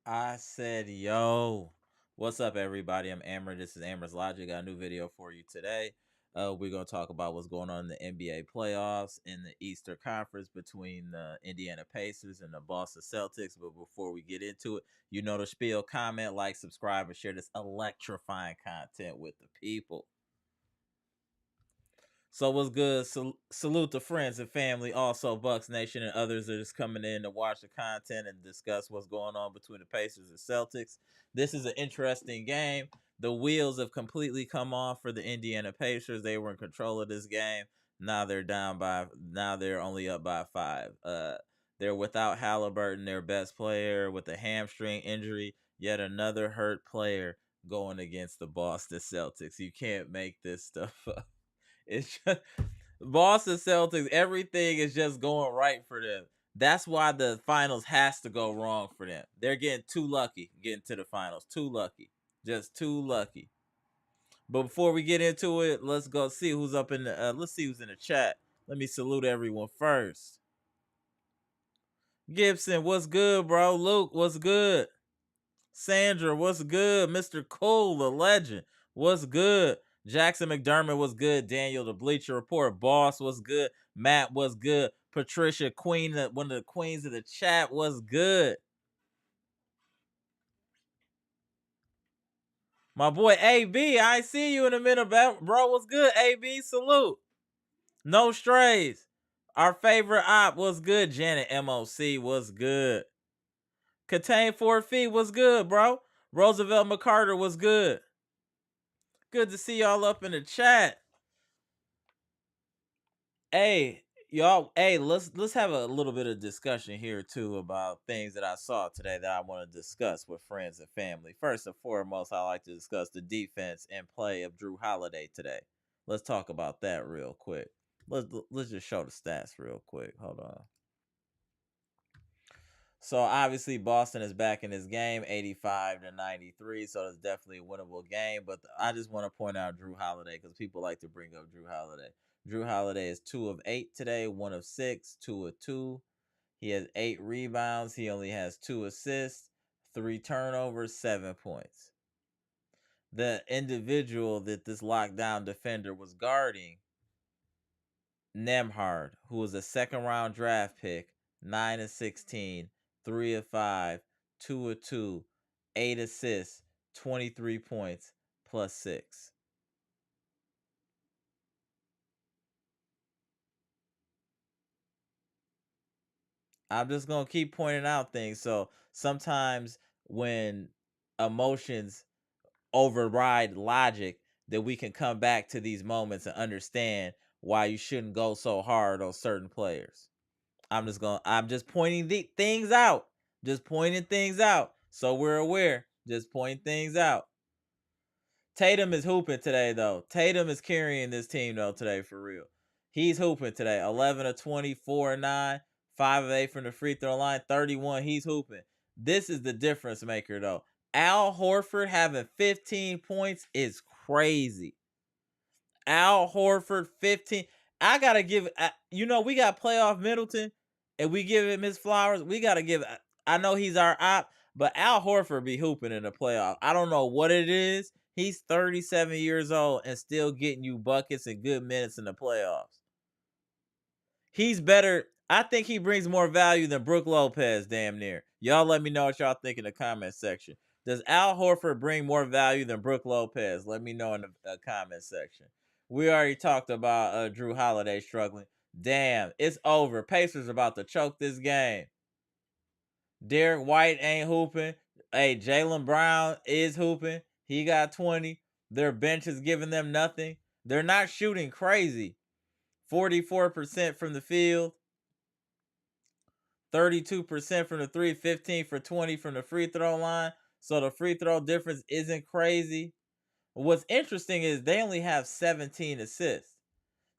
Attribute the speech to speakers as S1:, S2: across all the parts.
S1: I said, yo, what's up, everybody? I'm Amber. This is amaraslogic. Got a new video for you today. We're going to talk about what's going on in the NBA playoffs in the Eastern Conference between the Indiana Pacers and the Boston Celtics. But before we get into it, you know the spiel: comment, like, subscribe, and share this electrifying content with the people. So what's good? Salute to friends and family, also Bucks Nation and others that is coming in to watch the content and discuss what's going on between the Pacers and Celtics. This is an interesting game. The wheels have completely come off for the Indiana Pacers. They were in control of this game. Now they're down by. Now they're only up by 5. They're without Haliburton, their best player, with a hamstring injury. Yet another hurt player going against the Boston Celtics. You can't make this stuff up. It's just Boston Celtics. Everything is just going right for them. That's why the finals has to go wrong for them. They're getting too lucky getting to the finals. Too lucky. Just too lucky. But before we get into it, let's go see who's up in the. Let's see who's in the chat. Let me salute everyone first. Gibson, what's good, bro? Luke, what's good? Sandra, what's good? Mr. Cole, the legend, what's good? Jackson McDermott was good. Daniel, the Bleacher Report boss, was good. Matt was good. Patricia, queen, one of the queens of the chat, was good. My boy AB, I see you in a minute, bro. What's good? AB, salute. No strays. Our favorite op was good. Janet MOC was good. Contain 4 feet was good, bro. Roosevelt McCarter was good. Good to see y'all up in the chat. Hey, y'all. Hey, let's have a little bit of discussion here too about things that I saw today that I want to discuss with friends and family. First and foremost, I like to discuss the defense and play of Drew Holiday today. Let's talk about that real quick. Let's just show the stats real quick. Hold on. So obviously Boston is back in this game, 85-93. So it's definitely a winnable game. But I just want to point out Drew Holiday because people like to bring up Drew Holiday. Drew Holiday is 2 of 8 today, 1 of 6, 2 of 2. He has 8 rebounds. He only has 2 assists, 3 turnovers, 7 points. The individual that this lockdown defender was guarding, Nemhard, who was a second round draft pick, 9 of 16, 3 of 5, 2 of 2, 8 assists, 23 points, plus 6. I'm just going to keep pointing out things. So sometimes when emotions override logic, that we can come back to these moments and understand why you shouldn't go so hard on certain players. I'm just pointing the things out. Just pointing things out. So we're aware. Just pointing things out. Tatum is hooping today, though. Tatum is carrying this team, though, today, for real. He's hooping today. 11 of 24 and 9, 5 of 8 from the free throw line, 31. He's hooping. This is the difference maker, though. Al Horford having 15 points is crazy. Al Horford 15. I gotta give. We got playoff Middleton, and we give him his flowers. We gotta give. I know he's our op, but Al Horford be hooping in the playoff. I don't know what it is. He's 37 years old and still getting you buckets and good minutes in the playoffs. He's better. I think he brings more value than Brook Lopez, damn near. Y'all let me know what y'all think in the comment section. Does Al Horford bring more value than Brook Lopez? Let me know in the comment section. We already talked about Drew Holiday struggling. Damn, it's over. Pacers about to choke this game. Derek White ain't hooping. Hey, Jaylen Brown is hooping. He got 20. Their bench is giving them nothing. They're not shooting crazy. 44% from the field. 32% from the 3, 15 for 20 from the free throw line. So the free throw difference isn't crazy. What's interesting is they only have 17 assists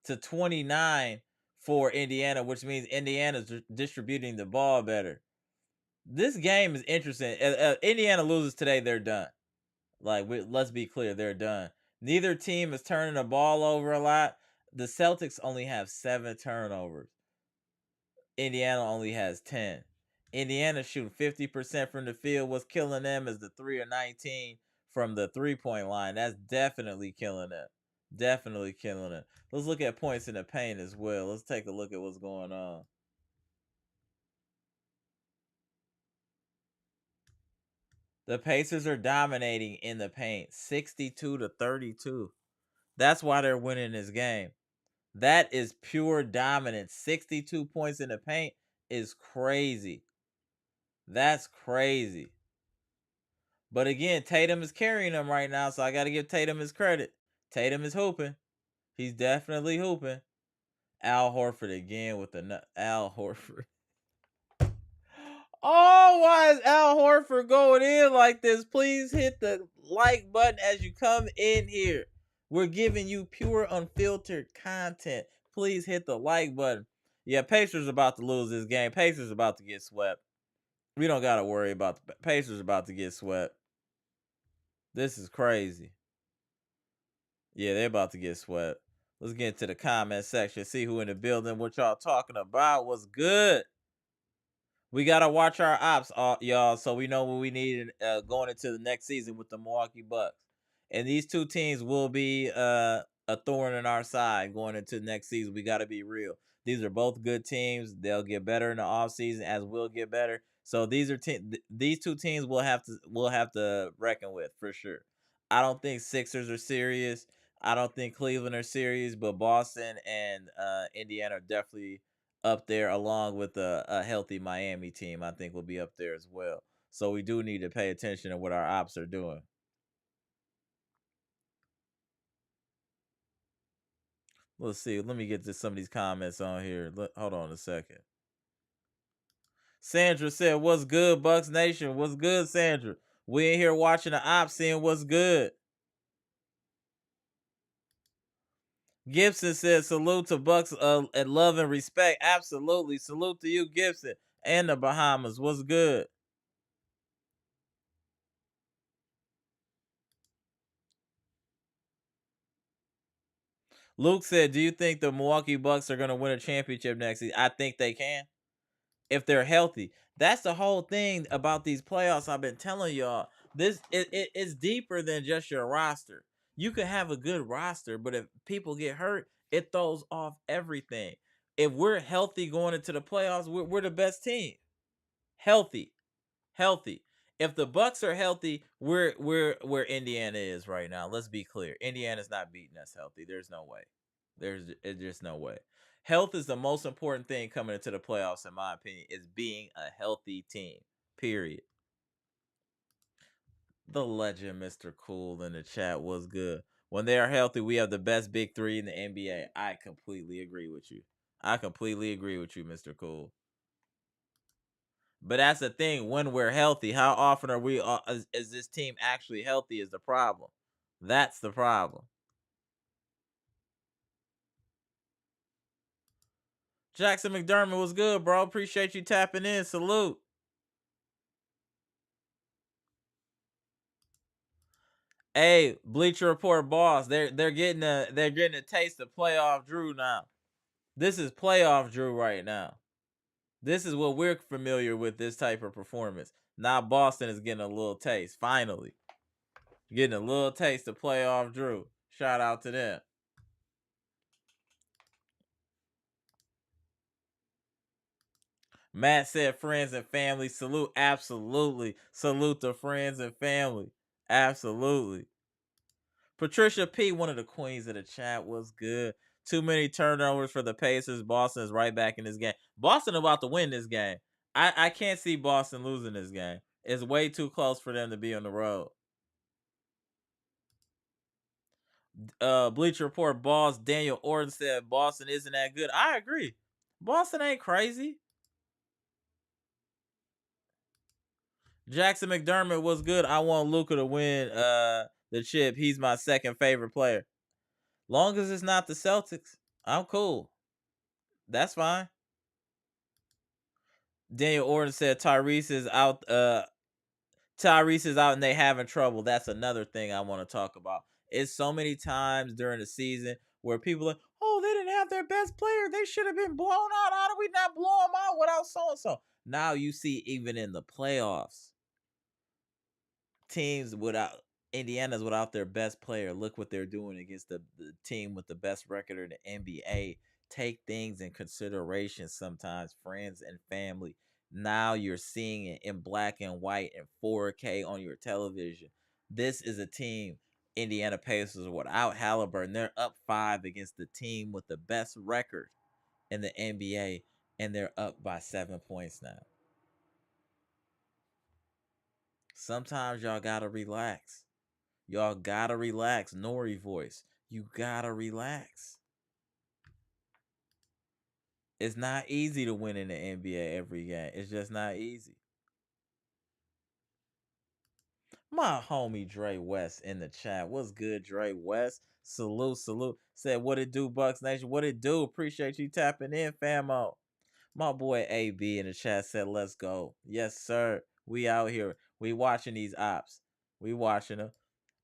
S1: to 29 for Indiana, which means Indiana's distributing the ball better. This game is interesting. Indiana loses today, they're done. Let's be clear, they're done. Neither team is turning the ball over a lot. The Celtics only have 7 turnovers. Indiana only has 10. Indiana shooting 50% from the field. What's killing them is the 3 or 19 from the 3-point line. That's definitely killing them. Definitely killing it. Let's look at points in the paint as well. Let's take a look at what's going on. The Pacers are dominating in the paint, 62-32. That's why they're winning this game. That is pure dominance. 62 points in the paint is crazy. That's crazy. But again, Tatum is carrying them right now, so I got to give Tatum his credit. Tatum is hooping. He's definitely hooping. Al Horford again with the Al Horford. Oh, why is Al Horford going in like this? Please hit the like button as you come in here. We're giving you pure, unfiltered content. Please hit the like button. Yeah, Pacers about to lose this game. Pacers about to get swept. We don't got to worry about the Pacers about to get swept. This is crazy. Yeah, they're about to get swept. Let's get into the comment section. See who in the building. What y'all talking about? What's good? We gotta watch our ops, y'all, so we know what we need going into the next season with the Milwaukee Bucks. And these two teams will be a thorn in our side going into next season. We gotta be real. These are both good teams. They'll get better in the offseason as we'll get better. So these two teams will have to reckon with for sure. I don't think Sixers are serious. I don't think Cleveland are serious, but Boston and Indiana are definitely up there along with a healthy Miami team. I think will be up there as well. So we do need to pay attention to what our ops are doing. Let's see. Let me get to some of these comments on here. Hold on a second. Sandra said, "What's good, Bucks Nation? What's good, Sandra? We in here watching the ops, seeing what's good." Gibson said, "Salute to Bucks and love and respect." Absolutely. Salute to you, Gibson, and the Bahamas. What's good? Luke said, "Do you think the Milwaukee Bucks are going to win a championship next season?" I think they can if they're healthy. That's the whole thing about these playoffs. I've been telling y'all it's deeper than just your roster. You can have a good roster, but if people get hurt, it throws off everything. If we're healthy going into the playoffs, we're the best team. Healthy, healthy. If the Bucks are healthy, we're where Indiana is right now. Let's be clear. Indiana's not beating us healthy. There's no way. There's just no way. Health is the most important thing coming into the playoffs, in my opinion, is being a healthy team. Period. The legend, Mr. Cool, in the chat was good. When they are healthy, we have the best big three in the NBA. I completely agree with you. I completely agree with you, Mr. Cool. But that's the thing. When we're healthy, how often are we? Is this team actually healthy? Is the problem? That's the problem. Jackson McDermott was good, bro. Appreciate you tapping in. Salute. Hey, Bleacher Report boss, they're getting a taste of playoff Drew now. This is playoff Drew right now. This is what we're familiar with. This type of performance. Now Boston is getting a little taste. Finally, getting a little taste of playoff Drew. Shout out to them. Matt said, "Friends and family salute." Absolutely, salute to friends and family. Absolutely. Patricia P, one of the queens of the chat, was good. Too many turnovers for the Pacers. Boston is right back in this game. Boston about to win this game. I can't see Boston losing this game. It's way too close for them to be on the road. Bleacher Report boss Daniel Orton said Boston isn't that good. I agree. Boston ain't crazy. Jackson McDermott was good. I want Luka to win the chip. He's my second favorite player. Long as it's not the Celtics, I'm cool. That's fine. Daniel Orton said Tyrese is out. Tyrese is out and they having trouble. That's another thing I want to talk about. It's so many times during the season where people are like, "Oh, oh, they didn't have their best player. They should have been blown out. How do we not blow them out without so and so? Now you see, even in the playoffs, teams without Indiana's without their best player. Look what they're doing against the team with the best record in the NBA. Take things in consideration sometimes, friends and family. Now you're seeing it in black and white and 4K on your television. This is a team, Indiana Pacers, without Haliburton. They're up 5 against the team with the best record in the NBA, and they're up by 7 points now. Sometimes y'all gotta relax. Y'all gotta relax. Nori voice. You gotta relax. It's not easy to win in the NBA every game. It's just not easy. My homie Dre West in the chat. What's good, Dre West? Salute, salute. Said, what it do, Bucks Nation? What it do? Appreciate you tapping in, famo. My boy AB in the chat said, let's go. Yes, sir. We out here. We watching these ops. We watching them.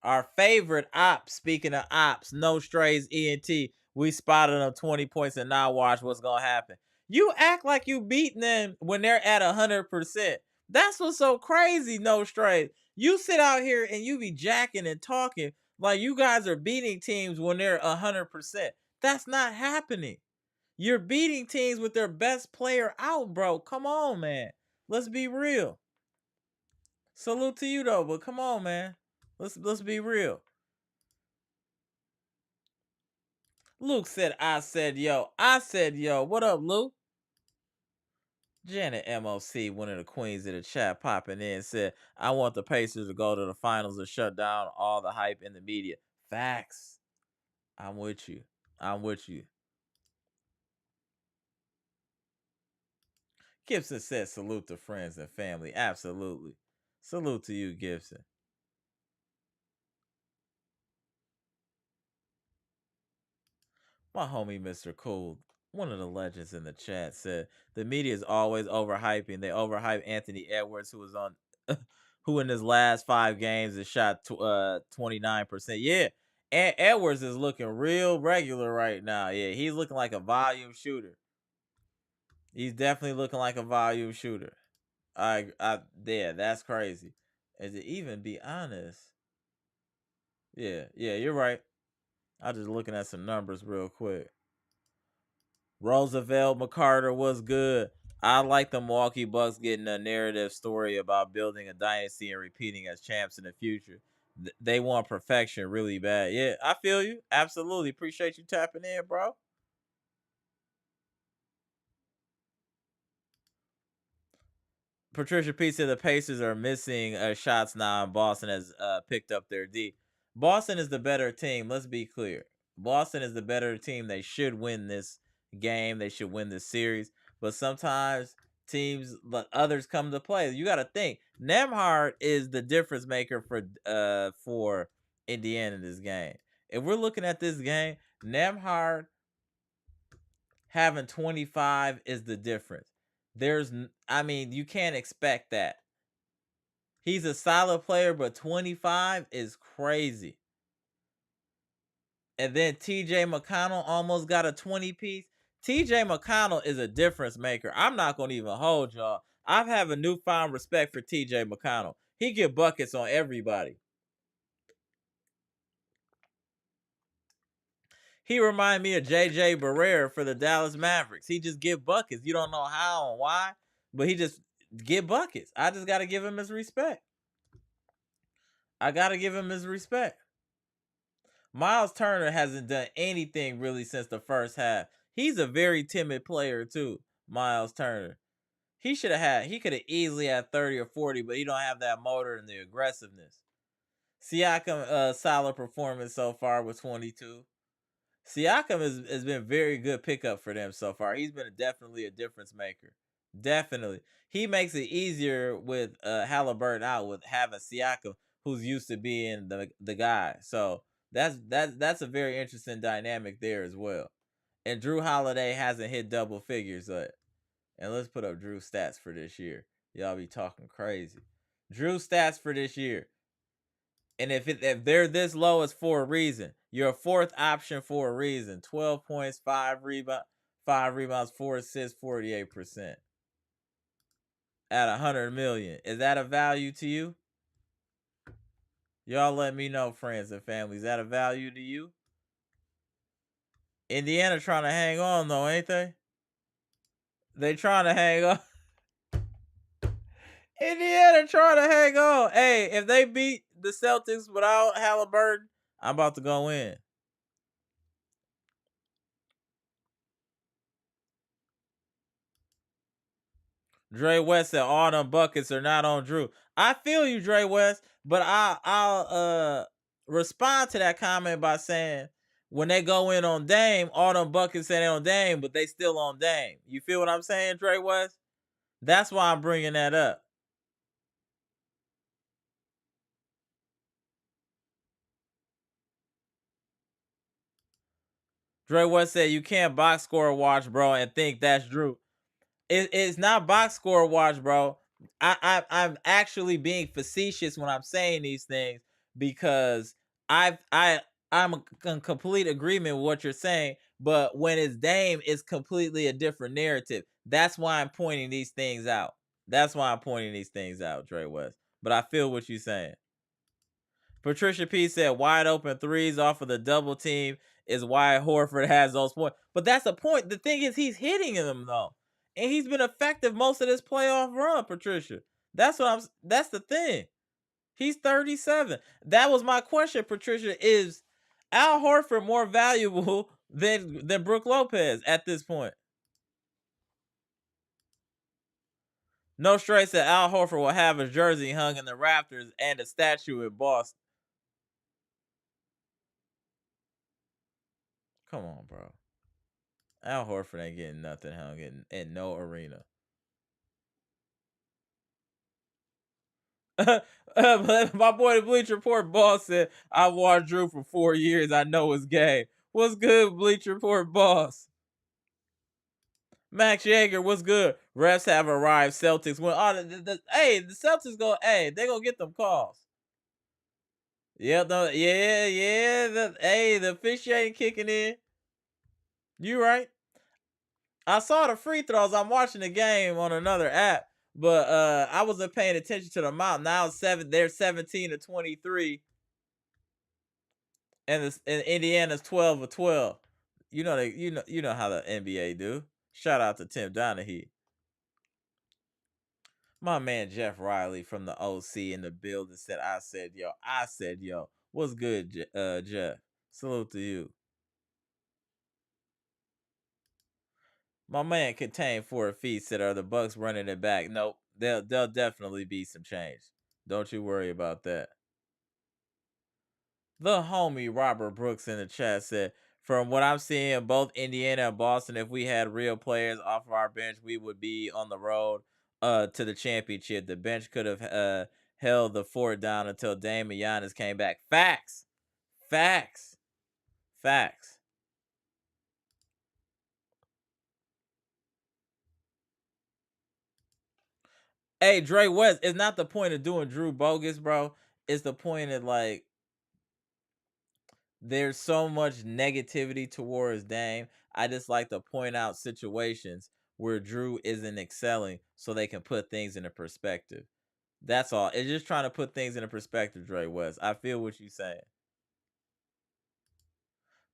S1: Our favorite op, speaking of ops, no strays, ENT. We spotted them 20 points and now watch what's going to happen. You act like you beating them when they're at 100%. That's what's so crazy, no strays. You sit out here and you be jacking and talking like you guys are beating teams when they're 100%. That's not happening. You're beating teams with their best player out, bro. Come on, man. Let's be real. Salute to you, though, but come on, man. Let's be real. Luke said, I said, yo. I said, yo. What up, Luke? Janet MOC, one of the queens of the chat, popping in, said, I want the Pacers to go to the finals and shut down all the hype in the media. Facts. I'm with you. I'm with you. Gibson said, salute to friends and family. Absolutely. Salute to you, Gibson. My homie Mr. Cool, one of the legends in the chat, said the media is always overhyping. They overhype Anthony Edwards, who was on, who in his last 5 games has shot 29%. Yeah, Edwards is looking real regular right now. Yeah, he's looking like a volume shooter. He's definitely looking like a volume shooter. Yeah, that's crazy. As to even be honest, yeah, you're right. I'm just looking at some numbers real quick. Roosevelt McCarter was good. I like the Milwaukee Bucks getting a narrative story about building a dynasty and repeating as champs in the future. They want perfection really bad. Yeah, I feel you. Absolutely. Appreciate you tapping in, bro. Patricia P said the Pacers are missing shots now, and Boston has picked up their D. Boston is the better team. Let's be clear. Boston is the better team. They should win this game. They should win this series. But sometimes teams, but others come to play. You got to think. Nembhard is the difference maker for Indiana in this game. If we're looking at this game, Nembhard having 25 is the difference. You can't expect that. He's a solid player, but 25 is crazy. And then TJ McConnell almost got a 20 piece. TJ McConnell is a difference maker. I'm not going to even hold y'all. I have a newfound respect for TJ McConnell. He get buckets on everybody. He remind me of JJ Barrera for the Dallas Mavericks. He just get buckets. You don't know how and why, but he just get buckets. I just got to give him his respect. Myles Turner hasn't done anything really since the first half. He's a very timid player too, Myles Turner. He could have easily had 30 or 40, but he don't have that motor and the aggressiveness. Siakam, solid performance so far with 22. Siakam has been very good pickup for them so far. He's been definitely a difference maker. Definitely. He makes it easier with Haliburton out with having Siakam, who's used to being the guy. So that's a very interesting dynamic there as well. And Drew Holiday hasn't hit double figures yet. And let's put up Drew's stats for this year. Y'all be talking crazy. Drew stats for this year. And if they're this low, it's for a reason. You're a fourth option for a reason. 12 points, 5 rebounds, 4 assists, 48%. At 100 million. Is that a value to you? Y'all let me know, friends and family. Is that a value to you? Indiana trying to hang on though, ain't they? They trying to hang on. Indiana trying to hang on. Hey, if they beat the Celtics without Haliburton, I'm about to go in. Dre West said all them buckets are not on Drew. I feel you, Dre West, but I'll respond to that comment by saying when they go in on Dame, all them buckets say they on Dame, but they still on Dame. You feel what I'm saying, Dre West? That's why I'm bringing that up. Dre West said you can't box score watch, bro, and think that's Drew. It's not box score watch, bro. I'm actually being facetious when I'm saying these things because I'm in complete agreement with what you're saying. But when it's Dame, it's completely a different narrative. That's why I'm pointing these things out. That's why I'm pointing these things out, Dre West. But I feel what you're saying. Patricia P said wide open threes off of the double team is why Horford has those points. But that's the point. The thing is he's hitting them though. And he's been effective most of this playoff run, Patricia. That's the thing. He's 37. That was my question, Patricia. Is Al Horford more valuable than Brook Lopez at this point? No Straight said Al Horford will have his jersey hung in the rafters and a statue in Boston. Come on, bro. Al Horford ain't getting nothing hung in no arena. My boy the Bleach Report boss said, I watched Drew for 4 years. I know his game. What's good, Bleach Report boss? Max Yeager, what's good? Refs have arrived. Celtics win. Oh, hey, the Celtics go. Hey, they gonna get them calls. Yeah, yeah. The officiating kicking in. You right. I saw the free throws. I'm watching the game on another app, but I wasn't paying attention to the amount. Now they're 17-23, and Indiana's 12-12. You know you know how the NBA do. Shout out to Tim Donaghy. My man Jeff Riley from the OC in the building said, I said yo. What's good, Jeff? Salute to you. My man Contain for a Feed said, are the Bucks running it back? Nope. They'll definitely be some change. Don't you worry about that. The homie Robert Brooks in the chat said, from what I'm seeing, both Indiana and Boston, if we had real players off of our bench, we would be on the road to the championship. The bench could have held the fort down until Dame and Giannis came back. Facts. Facts. Facts. Hey, Dre West, it's not the point of doing Drew bogus, bro. It's the point of like there's so much negativity towards Dame. I just like to point out situations where Drew isn't excelling so they can put things into perspective. That's all. It's just trying to put things into perspective, Dre West. I feel what you're saying.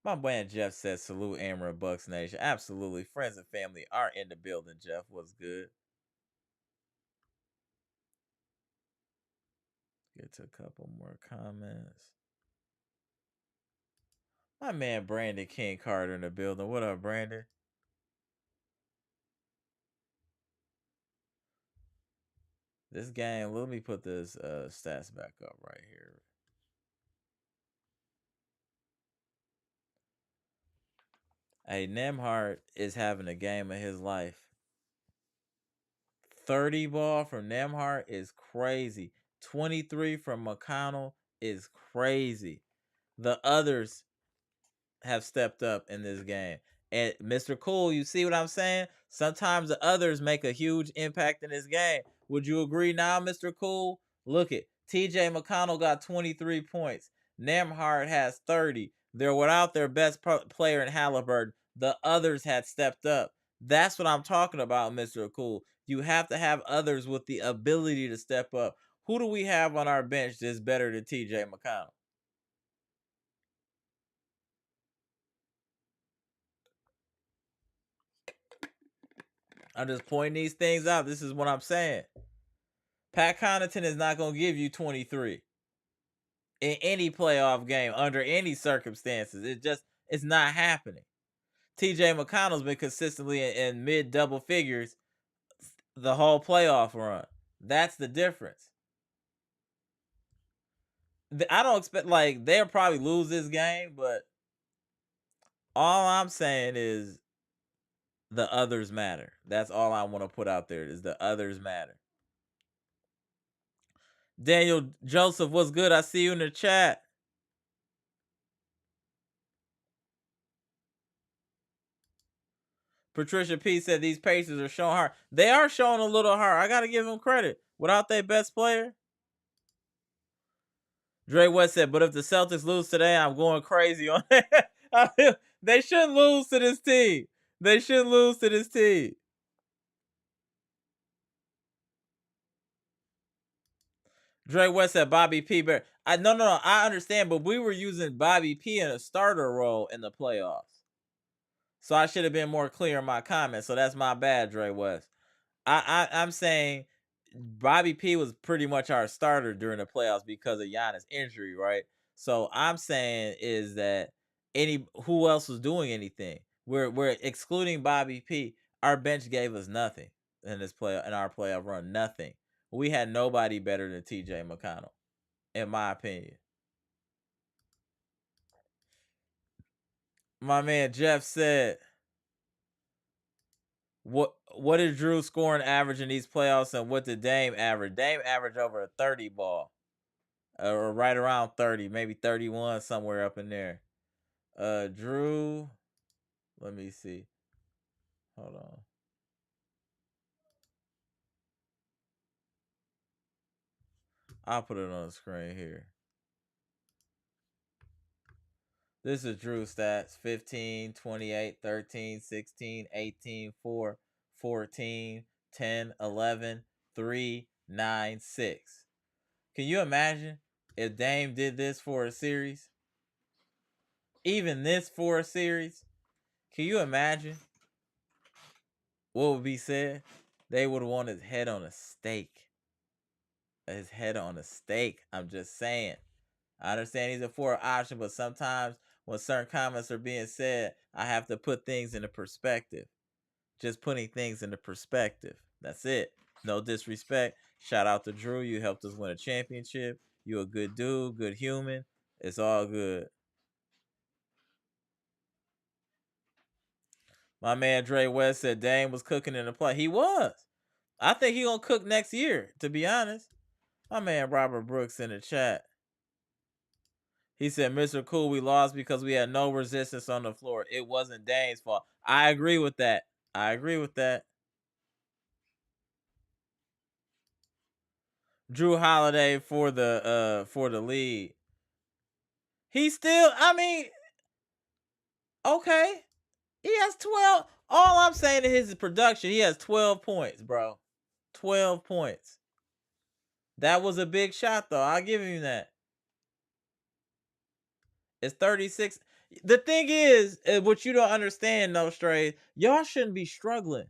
S1: My man Jeff says, salute Amber and Bucks Nation. Absolutely. Friends and family are in the building, Jeff. What's good? Get to a couple more comments. My man Brandon King Carter in the building. What up, Brandon? This game, let me put this stats back up right here. Hey, Nemhart is having a game of his life. 30 ball from Nemhart is crazy. 23 from McConnell is crazy. The others have stepped up in this game. And Mr. Cool, you see what I'm saying? Sometimes the others make a huge impact in this game. Would you agree now, Mr. Cool? Look at TJ McConnell got 23 points. Nemhart has 30. They're without their best player in Haliburton. The others had stepped up. That's what I'm talking about, Mr. Cool. You have to have others with the ability to step up. Who do we have on our bench that's better than TJ McConnell? I'm just pointing these things out. This is what I'm saying. Pat Connaughton is not going to give you 23 in any playoff game under any circumstances. It's not happening. TJ McConnell's been consistently in mid double figures the whole playoff run. That's the difference. I don't expect, like, they'll probably lose this game, but all I'm saying is the others matter. That's all I want to put out there is the others matter. Daniel Joseph, what's good? I see you in the chat. Patricia P said these Pacers are showing heart. They are showing a little heart. I got to give them credit. Without their best player. Dre West said, but if the Celtics lose today, I'm going crazy on it. They shouldn't lose to this team. They shouldn't lose to this team. Dre West said Bobby P. No, I understand, but we were using Bobby P in a starter role in the playoffs. So I should have been more clear in my comments. So that's my bad, Dre West. I'm saying Bobby P was pretty much our starter during the playoffs because of Giannis' injury, right? So I'm saying is that who else was doing anything? We're excluding Bobby P. Our bench gave us nothing in our playoff run. Nothing. We had nobody better than TJ McConnell, in my opinion. My man Jeff said, what is Drew scoring average in these playoffs, and what did Dame average? Dame averaged over a 30 ball. Or right around 30, maybe 31, somewhere up in there. Drew, let me see. Hold on. I'll put it on the screen here. This is Drew stats: 15, 28, 13, 16, 18, 4, 14, 10, 11, 3, 9, 6. Can you imagine if Dame did this for a series? Even this for a series? Can you imagine what would be said? They would want his head on a stake. His head on a stake. I'm just saying. I understand he's a forward option, but sometimes when certain comments are being said, I have to put things into perspective. Just putting things into perspective. That's it. No disrespect. Shout out to Drew. You helped us win a championship. You a good dude, good human. It's all good. My man Dre West said Dame was cooking in the play. He was. I think he gonna cook next year, to be honest. My man Robert Brooks in the chat. He said, Mr. Cool, we lost because we had no resistance on the floor. It wasn't Dame's fault. I agree with that. I agree with that. Drew Holiday for the lead. He still, I mean, okay. He has 12. All I'm saying to his production, he has 12 points, bro. 12 points. That was a big shot, though. I'll give him that. It's 36. The thing is, what you don't understand, No Stray, y'all shouldn't be struggling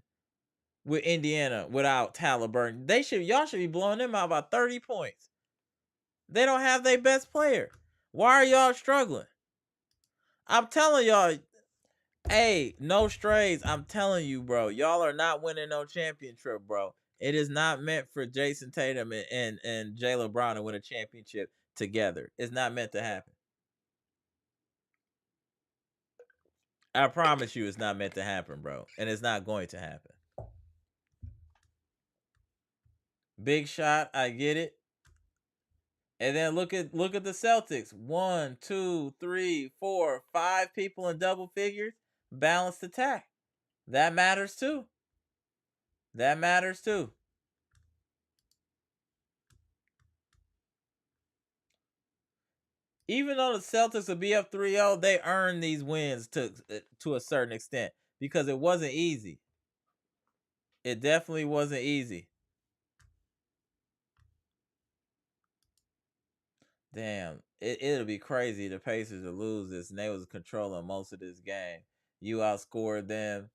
S1: with Indiana without Haliburton. Y'all should be blowing them out by 30 points. They don't have their best player. Why are y'all struggling? I'm telling y'all, hey, No Strays, I'm telling you, bro, y'all are not winning no championship, bro. It is not meant for Jason Tatum and Jaylen Brown to win a championship together. It's not meant to happen. I promise you it's not meant to happen, bro. And it's not going to happen. Big shot, I get it. And then look at the Celtics. 1, 2, 3, 4, 5 people in double figures. Balanced attack. That matters too. That matters too. Even though the Celtics will be up 3-0, they earned these wins to a certain extent because it wasn't easy. It definitely wasn't easy. Damn, it'll be crazy. The Pacers will lose this, and they was controlling most of this game. You outscored them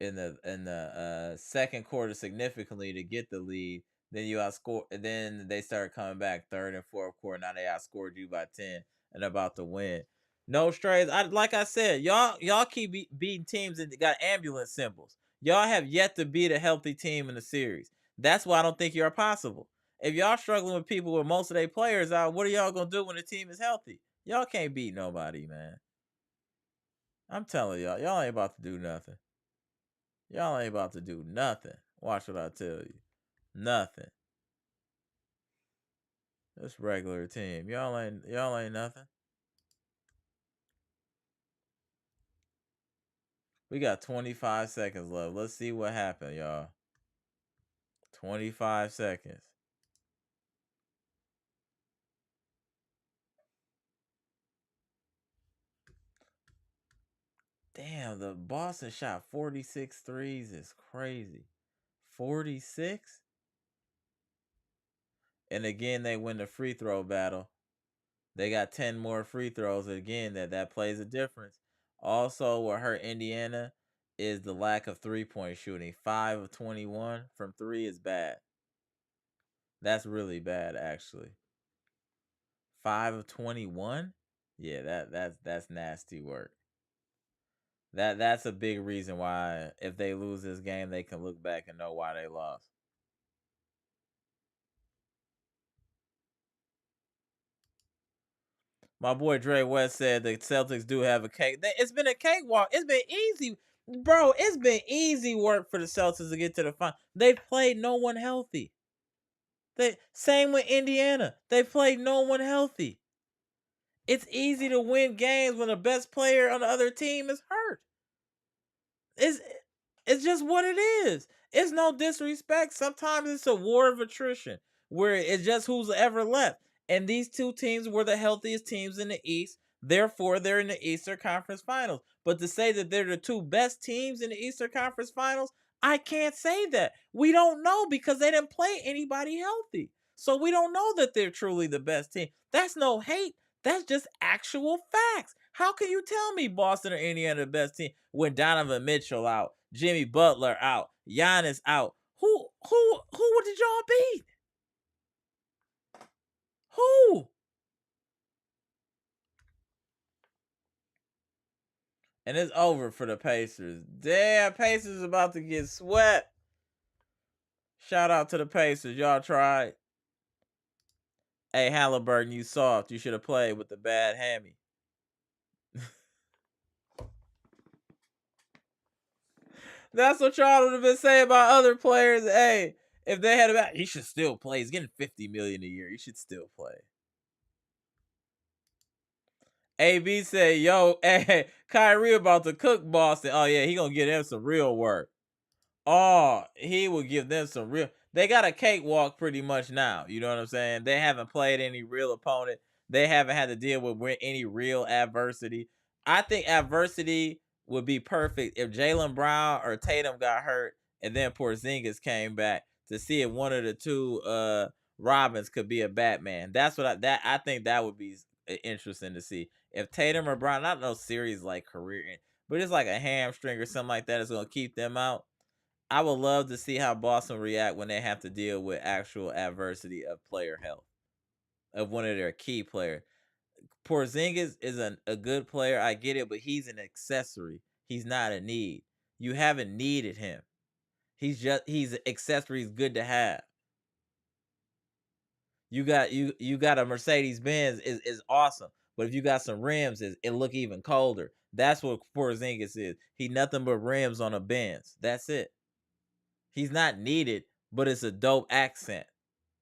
S1: in the second quarter significantly to get the lead. Then you outscore. Then they started coming back third and fourth quarter. Now they outscored you by 10 and about to win. No strays. Like I said, y'all keep beating teams that got ambulance symbols. Y'all have yet to beat a healthy team in the series. That's why I don't think you're possible. If y'all struggling with people with most of their players out, what are y'all gonna do when the team is healthy? Y'all can't beat nobody, man. I'm telling y'all ain't about to do nothing. Y'all ain't about to do nothing. Watch what I tell you. Nothing. This regular team. Y'all ain't nothing. We got 25 seconds left. Let's see what happened, y'all. 25 seconds. Damn, the Boston shot 46 threes is crazy. 46? And again, they win the free throw battle. They got 10 more free throws. Again, that plays a difference. Also, what hurt Indiana is the lack of 3-point shooting. 5 of 21 from 3 is bad. That's really bad, actually. 5 of 21? Yeah, that's nasty work. That's a big reason why if they lose this game, they can look back and know why they lost. My boy Dre West said the Celtics do have a cake. It's been a cakewalk. It's been easy, bro. It's been easy work for the Celtics to get to the final. They've played no one healthy. Same with Indiana. They played no one healthy. It's easy to win games when the best player on the other team is hurt. It's it's just what it is. It's no disrespect. Sometimes it's a war of attrition where it's just who's ever left. And these two teams were the healthiest teams in the East. Therefore, they're in the Eastern Conference Finals. But to say that they're the two best teams in the Eastern Conference Finals, I can't say that. We don't know because they didn't play anybody healthy. So we don't know that they're truly the best team. That's no hate. That's just actual facts. How can you tell me Boston or Indiana the best team when Donovan Mitchell out, Jimmy Butler out, Giannis out? Who did y'all beat? Who? And it's over for the Pacers. Damn, Pacers about to get swept. Shout out to the Pacers. Y'all tried. Hey, Haliburton, you soft. You should have played with the bad hammy. That's what y'all would have been saying about other players. Hey, if they had about, he should still play. He's getting $50 million a year. He should still play. AB said, "Yo, hey, Kyrie about to cook Boston. Oh yeah, he gonna give them some real work. Oh, he will give them some real. They got a cakewalk pretty much now. You know what I'm saying? They haven't played any real opponent. They haven't had to deal with any real adversity. I think adversity would be perfect if Jaylen Brown or Tatum got hurt and then Porzingis came back to see if one of the two Robins could be a Batman. That's what I think that would be interesting to see. If Tatum or Brown, not no series like career, but it's like a hamstring or something like that is going to keep them out. I would love to see how Boston react when they have to deal with actual adversity of player health of one of their key players. Porzingis is a good player, I get it, but he's an accessory. He's not a need. You haven't needed him. He's an accessory. He's good to have. You got a Mercedes Benz is awesome, but if you got some rims, it look even colder. That's what Porzingis is. He nothing but rims on a Benz. That's it. He's not needed, but it's a dope accent.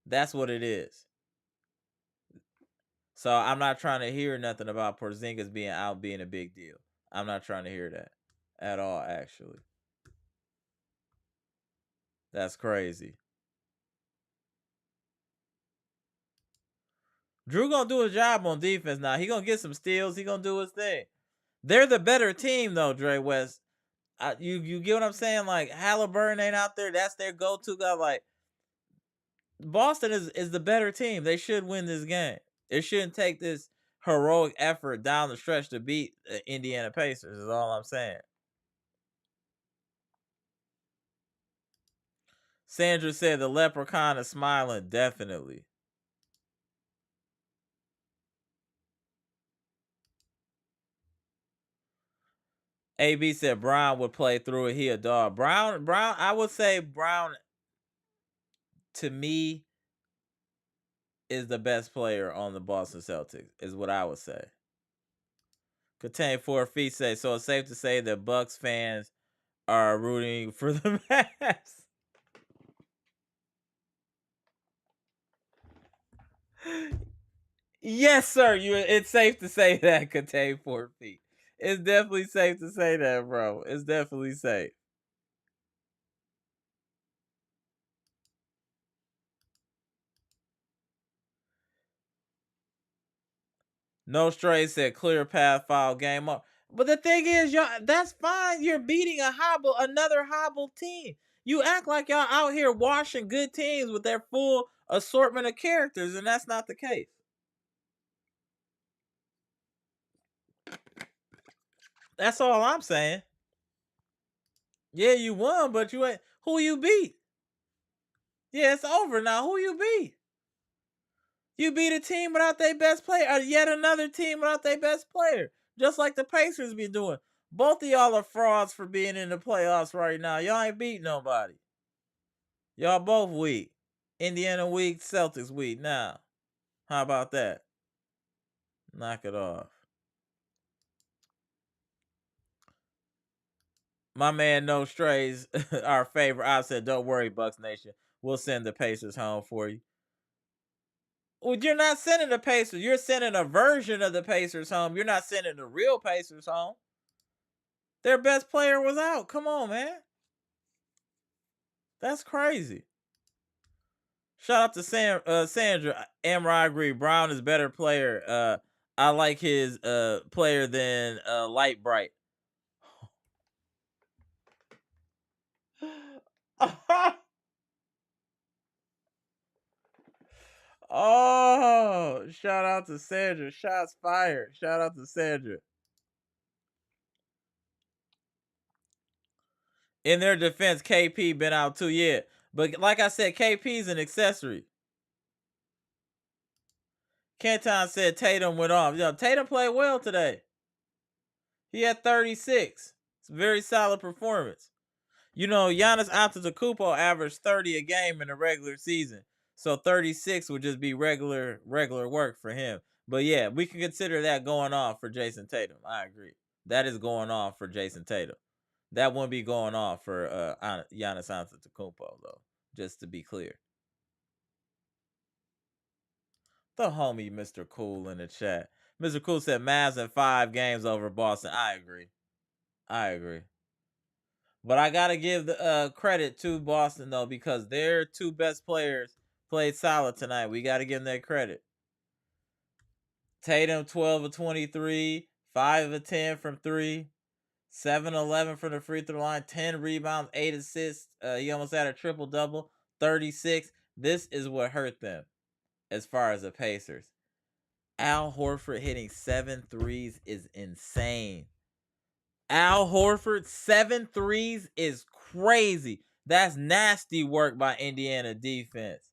S1: That's what it is. So I'm not trying to hear nothing about Porzingis being out being a big deal. I'm not trying to hear that at all, actually. That's crazy. Drew gonna do his job on defense now. He gonna get some steals. He gonna do his thing. They're the better team though, Dre West. You get what I'm saying? Like Haliburton ain't out there. That's their go-to guy. Like Boston is the better team. They should win this game. It shouldn't take this heroic effort down the stretch to beat Indiana Pacers. Is all I'm saying. Sandra said the leprechaun is smiling. Definitely. AB said Brown would play through it. He a dog. Brown. I would say Brown to me is the best player on the Boston Celtics. Is what I would say. Contain 4 feet say so. It's safe to say that Bucks fans are rooting for the Mavs. Yes, sir. It's safe to say that. Contain 4 feet. It's definitely safe to say that, bro. It's definitely safe. No Stray said clear path foul game up. But the thing is, y'all, that's fine. You're beating another hobble team. You act like y'all out here washing good teams with their full assortment of characters, and that's not the case. That's all I'm saying. Yeah, you won, but you ain't. Who you beat? Yeah, it's over now. Who you beat? You beat a team without their best player, or yet another team without their best player, just like the Pacers be doing. Both of y'all are frauds for being in the playoffs right now. Y'all ain't beat nobody. Y'all both weak. Indiana weak, Celtics weak. Now, how about that? Knock it off. My man No Strays, our favorite. I said, don't worry, Bucks Nation. We'll send the Pacers home for you. Well, you're not sending the Pacers. You're sending a version of the Pacers home. You're not sending the real Pacers home. Their best player was out. Come on, man. That's crazy. Shout out to Sandra. Amber, I agree. Brown is better player. I like his player than Light Bright. Oh, shout out to Sandra. Shots fired. Shout out to Sandra. In their defense, KP been out too, yeah. But like I said, KP's an accessory. Kenton said Tatum went off. Yo, Tatum played well today. He had 36. It's a very solid performance. You know, Giannis Antetokounmpo averaged 30 a game in the regular season. So 36 would just be regular work for him. But yeah, we can consider that going off for Jason Tatum. I agree. That is going off for Jason Tatum. That wouldn't be going off for Giannis Antetokounmpo though. Just to be clear. The homie Mr. Cool in the chat. Mr. Cool said Mavs in 5 games over Boston. I agree. I agree. But I gotta give the credit to Boston though, because their 2 best players played solid tonight. We gotta give them that credit. Tatum 12 of 23, 5 of 10 from 3, 7-11 from the free throw line, 10 rebounds, 8 assists. He almost had a triple double, 36. This is what hurt them as far as the Pacers. Al Horford hitting 7 threes is insane. Al Horford, 7 threes is crazy. That's nasty work by Indiana defense.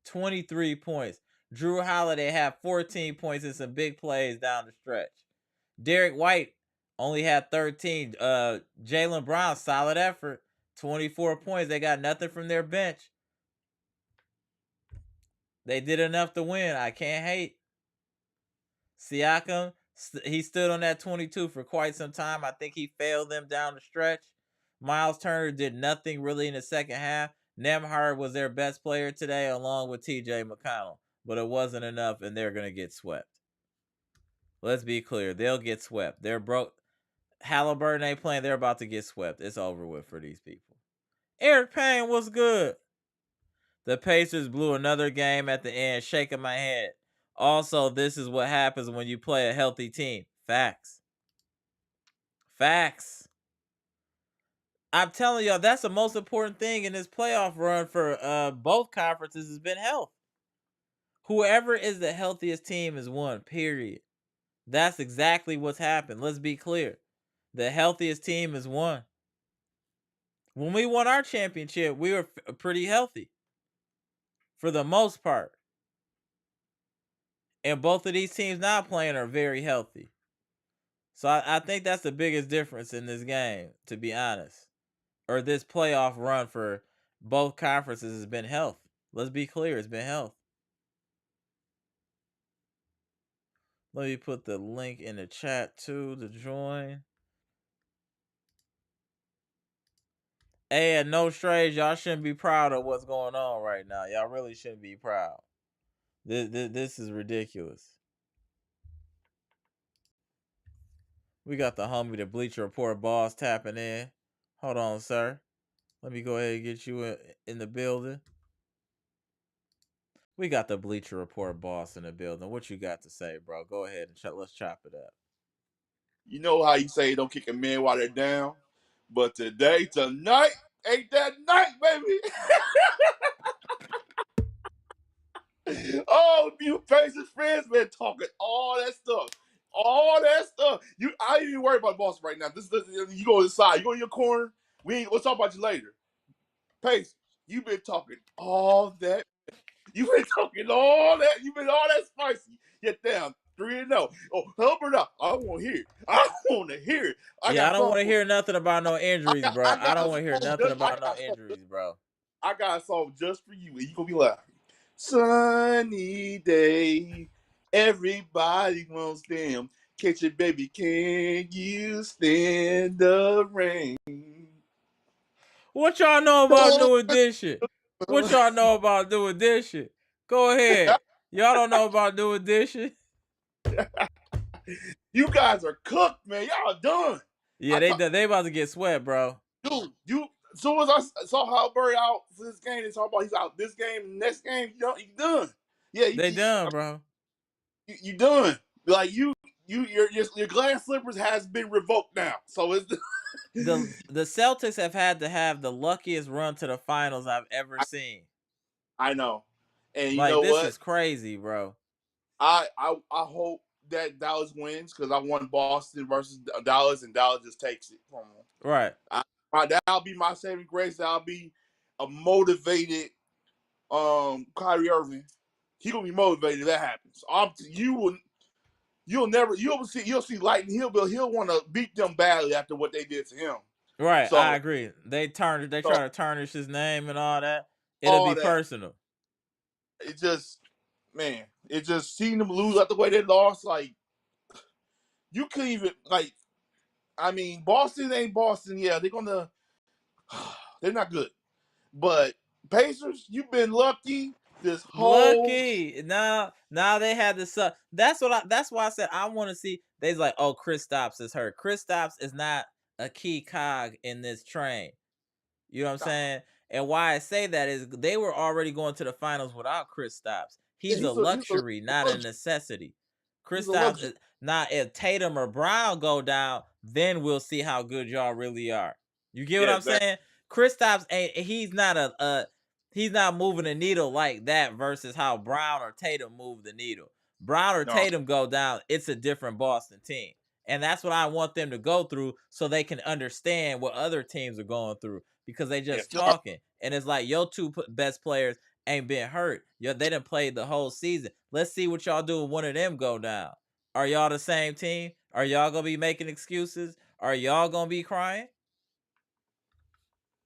S1: 23 points. Drew Holiday had 14 points and some big plays down the stretch. Derek White only had 13. Jaylen Brown, solid effort. 24 points. They got nothing from their bench. They did enough to win. I can't hate. Siakam, he stood on that 22 for quite some time. I think he failed them down the stretch. Myles Turner did nothing really in the second half. Nembhard was their best player today, along with TJ McConnell. But it wasn't enough, and they're going to get swept. Let's be clear. They'll get swept. They're broke. Haliburton ain't playing. They're about to get swept. It's over with for these people. Eric Payne was good. The Pacers blew another game at the end, shaking my head. Also, this is what happens when you play a healthy team. Facts. Facts. I'm telling y'all, that's the most important thing in this playoff run for both conferences has been health. Whoever is the healthiest team is won, period. That's exactly what's happened. Let's be clear. The healthiest team is won. When we won our championship, we were pretty healthy for the most part. And both of these teams now playing are very healthy. So I think that's the biggest difference in this game, to be honest. Or this playoff run for both conferences has been health. Let's be clear, it's been health. Let me put the link in the chat too to join. Hey, and no strays, y'all shouldn't be proud of what's going on right now. Y'all really shouldn't be proud. This is ridiculous. We got the homie, the Bleacher Report boss tapping in. Hold on, sir. Let me go ahead and get you in the building. We got the Bleacher Report boss in the building. What you got to say, bro? Go ahead and let's chop it up.
S2: You know how you say don't kick a man while they're down, but tonight ain't that night, baby. Oh, you Pacers fans been talking all that stuff. I ain't even worried about Boston right now. You go inside, you go in your corner. We'll talk about you later. Pace, you've been talking all that. You've been talking all that. You've been all that spicy. Get down 3-0. Oh, Haliburton, I want to hear it. I want to hear it.
S1: Yeah, I don't want to hear nothing about no injuries, bro. I don't want to hear nothing about no injuries, bro.
S2: I got a song just for you, and you gonna be laughing. Sunny day, everybody wants them. Catch it, baby, can you stand the rain?
S1: What y'all know about doing this shit? What y'all know about doing this shit? Go ahead. Y'all don't know about doing this shit?
S2: You guys are cooked, man. Y'all done.
S1: Yeah, they about to get swept, bro.
S2: Dude, as soon as I saw Haliburton out for this game, they talk about he's out this game, next game, you done. Yeah,
S1: they done, bro.
S2: You done. Like your glass slippers has been revoked now. So it's
S1: the Celtics have had to have the luckiest run to the finals I've ever seen.
S2: I know. And you
S1: like,
S2: know
S1: this
S2: what?
S1: is crazy, bro.
S2: I hope that Dallas wins because I want Boston versus Dallas, and Dallas just takes it from them.
S1: Right.
S2: That'll be my saving grace. That'll be a motivated Kyrie Irving. He gonna be motivated if that happens. You'll see lightning. He'll want to beat them badly after what they did to him.
S1: Right, so, I agree. They try to tarnish his name and all that. It'll be personal.
S2: It just seeing them lose out the way they lost. Like, you couldn't even Boston ain't Boston. Yeah, they're not good. But Pacers, you've been lucky this whole.
S1: Lucky. Now they had to suck. That's why I said I want to see. They's like, oh, Kristaps is hurt. Kristaps is not a key cog in this train. You know what I'm saying? And why I say that is they were already going to the finals without Kristaps. He's a luxury, not a necessity. Kristaps is not. If Tatum or Brown go down, then we'll see how good y'all really are. You get what I'm saying? Kristaps ain't. He's not moving the needle like that versus how Brown or Tatum move the needle. Brown or Tatum go down, it's a different Boston team. And that's what I want them to go through so they can understand what other teams are going through because they just talking. And it's like your two best players ain't been hurt. They done played the whole season. Let's see what y'all do when one of them go down. Are y'all the same team? Are y'all going to be making excuses? Are y'all going to be crying?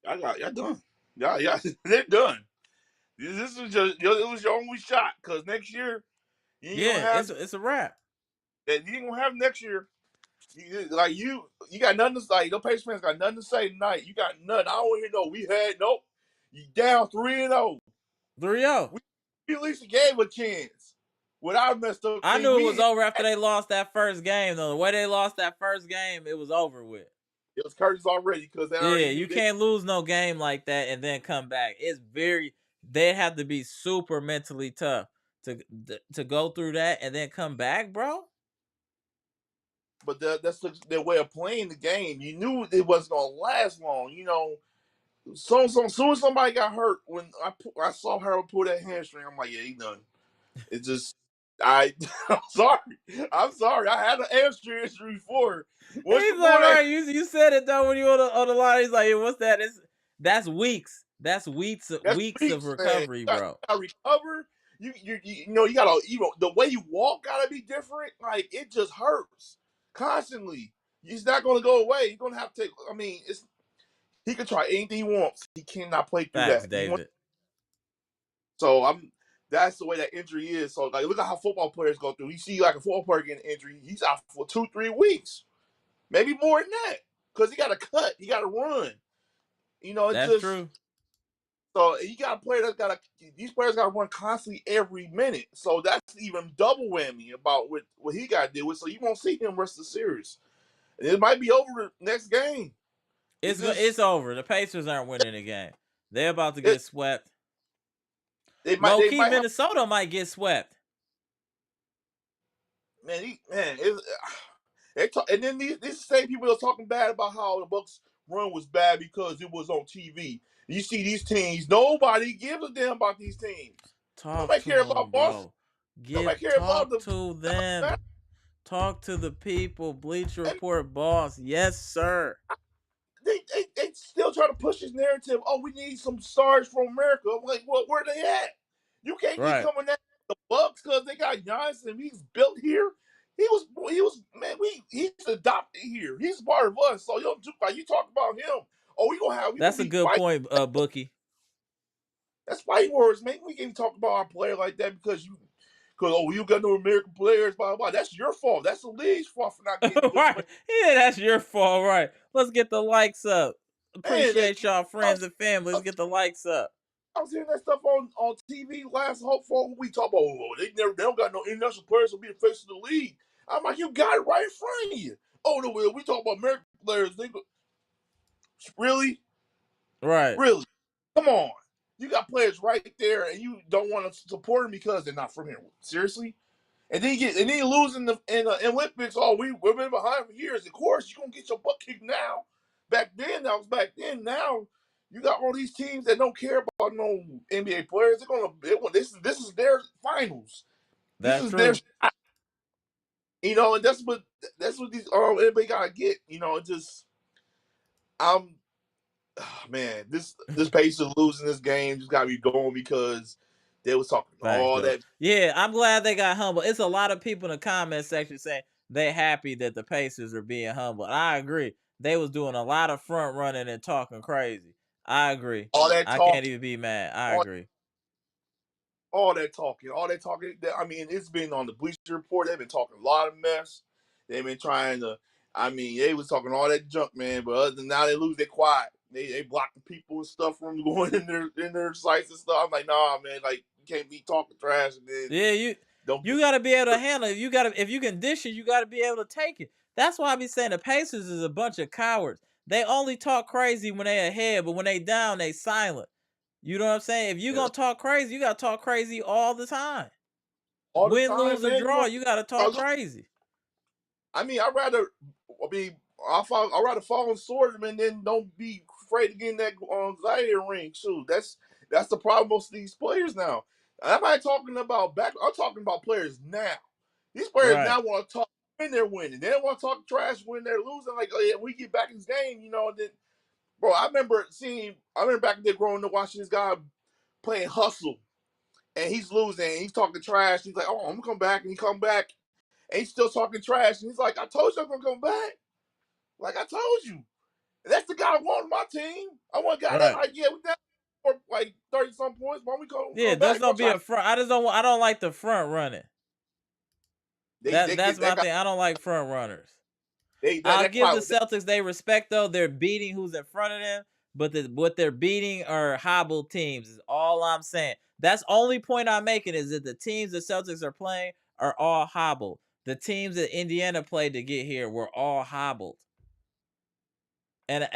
S2: Y'all done. Yeah, they're done. This is just it was your only shot because next year you ain't gonna have
S1: it's a wrap.
S2: That you ain't gonna have next year. You got nothing to say. No Pacers fans got nothing to say tonight. You got nothing. I don't want to hear nope. You down 3-0.
S1: 3-0.
S2: We at least gave a chance. Without messed up.
S1: I knew it was over after they lost that first game, though. The way they lost that first game, it was over with.
S2: It was curtains already because
S1: you can't lose no game like that and then come back. They have to be super mentally tough to to go through that and then come back, bro.
S2: But that's their way of playing the game. You knew it wasn't gonna last long. You know, soon as somebody got hurt, when I saw Harold pull that hamstring, I'm like, yeah, he done. It just I I'm sorry. I'm sorry. I had an hamstring injury before. Once
S1: He's
S2: you
S1: like,
S2: pull that,
S1: right, you said it though when you on the line. He's like, hey, what's that? That's weeks. That's
S2: that's
S1: weeks of
S2: weeks, man.
S1: recovery,
S2: You
S1: bro.
S2: gotta recover. You know you gotta the way you walk gotta be different. Like it just hurts constantly. It's not gonna go away. You're gonna have to take. I mean, it's he can try anything he wants. He cannot play through
S1: Facts,
S2: that. He wants
S1: David.
S2: so I'm. That's the way that injury is. So like, look at how football players go through. You see, like a football player getting an injury, he's out for 2-3 weeks, maybe more than that, because he got to cut, he got to run. You know, it
S1: That's
S2: just
S1: true.
S2: so you got a player that's got to. These players got to run constantly every minute. So that's even double whammy about what he got to deal with. So you won't see him rest of the series. And it might be over the next game. It
S1: It's
S2: just
S1: over. The Pacers aren't winning the game. They're about to
S2: it
S1: get swept.
S2: they might
S1: Low
S2: they
S1: key,
S2: might have
S1: Minnesota might get swept.
S2: man. They talk, and then these same people are talking bad about how the Bucks run was bad because it was on TV. You see these teams, nobody gives a damn about these teams.
S1: Talk
S2: Nobody
S1: to
S2: care
S1: them,
S2: about Boston.
S1: bro. Get
S2: Nobody care about
S1: talk
S2: the.
S1: to them. Talk to the people. Bleacher
S2: And
S1: Report boss. Yes, sir.
S2: they still try to push this narrative. Oh, we need some stars from America. I'm like, well, where they at? You can't keep
S1: Right.
S2: coming at the Bucks because they got Giannis and he's built here. He was man. He's adopted here. He's part of us. So like you talk about him. Oh, we gonna
S1: That's a
S2: be
S1: good
S2: fighting.
S1: point, Bookie.
S2: That's fighting words, man. We can't talk about our player like that because you got no American players. Blah blah. That's your fault. That's the league's fault for not getting good
S1: Right.
S2: players.
S1: Yeah, that's your fault, right? Let's get the likes up.
S2: Man,
S1: Appreciate y'all,
S2: I
S1: friends
S2: was,
S1: and family.
S2: I
S1: Let's get the likes up.
S2: was hearing that stuff on TV last whole fall. We talk about they don't got no international players to be the face of the league. I'm like, you got it right in front of you. Oh no, we talk about American players. Really,
S1: Right.
S2: really, come on. You got players right there, and you don't want to support them because they're not from here. Seriously. And then you lose in the Olympics. Oh, we've been behind for years. Of course, you're gonna get your butt kicked now. Back then, that was back then. Now you got all these teams that don't care about no NBA players. This is their finals. This
S1: That's
S2: is their
S1: true.
S2: shot. And that's what these NBA gotta get. It just I'm man, this Pacers losing this game just gotta be going because they was talking
S1: Facts,
S2: all
S1: though.
S2: that.
S1: Yeah, I'm glad they got humble. It's a lot of people in the comment section saying they happy that the Pacers are being humble. And I agree. They was doing a lot of front running and talking crazy. I agree.
S2: All that
S1: I can't
S2: talking.
S1: even be mad. I
S2: All
S1: agree.
S2: all that talking. I mean, it's been on the Bleacher Report. They've been talking a lot of mess. They've been trying to. I mean, they was talking all that junk, man. But other than now, they lose. They quiet. They block the people and stuff from going in their sites and stuff. I'm like, nah, man. Like you can't be talking trash and then
S1: Yeah,
S2: don't.
S1: you gotta be able to handle it. If you can dish it, you gotta be able to take it. That's why I be saying the Pacers is a bunch of cowards. They only talk crazy when they ahead, but when they down, they silent. You know what I'm saying? If you
S2: Yeah,
S1: gonna talk crazy, you gotta talk crazy all the time.
S2: all the
S1: Win,
S2: time,
S1: lose, or
S2: man.
S1: draw, you gotta talk crazy.
S2: I mean, I'd rather. I mean, I'd rather fall on sword and then don't be afraid to get in that anxiety ring. Shoot, that's the problem with most of these players now. I'm not talking about back. I'm talking about players now. These players
S1: Right.
S2: now want to talk when they're winning. They don't want to talk trash when they're losing. Like, oh yeah, we get back in this game, Then, bro, I remember back there growing up watching this guy playing hustle, and he's losing. And he's talking trash. He's like, oh, I'm gonna come back, and he come back, and he's still talking trash. And he's like, I told you I'm gonna come back. Like I told you. And that's the guy I want on my team. I want a guy that
S1: Right.
S2: like, yeah, we got for like 30 some points. Why don't we
S1: Yeah,
S2: come
S1: just
S2: back?
S1: don't be a front. I don't like the front running.
S2: They
S1: That's
S2: get
S1: my
S2: that guy.
S1: thing. I don't like front runners. I'll
S2: That
S1: give the
S2: cloud.
S1: Celtics they respect though. They're beating who's in front of them, but what they're beating are hobbled teams. Is all I'm saying. That's only point I'm making is that the teams the Celtics are playing are all hobbled. The teams that Indiana played to get here were all hobbled. And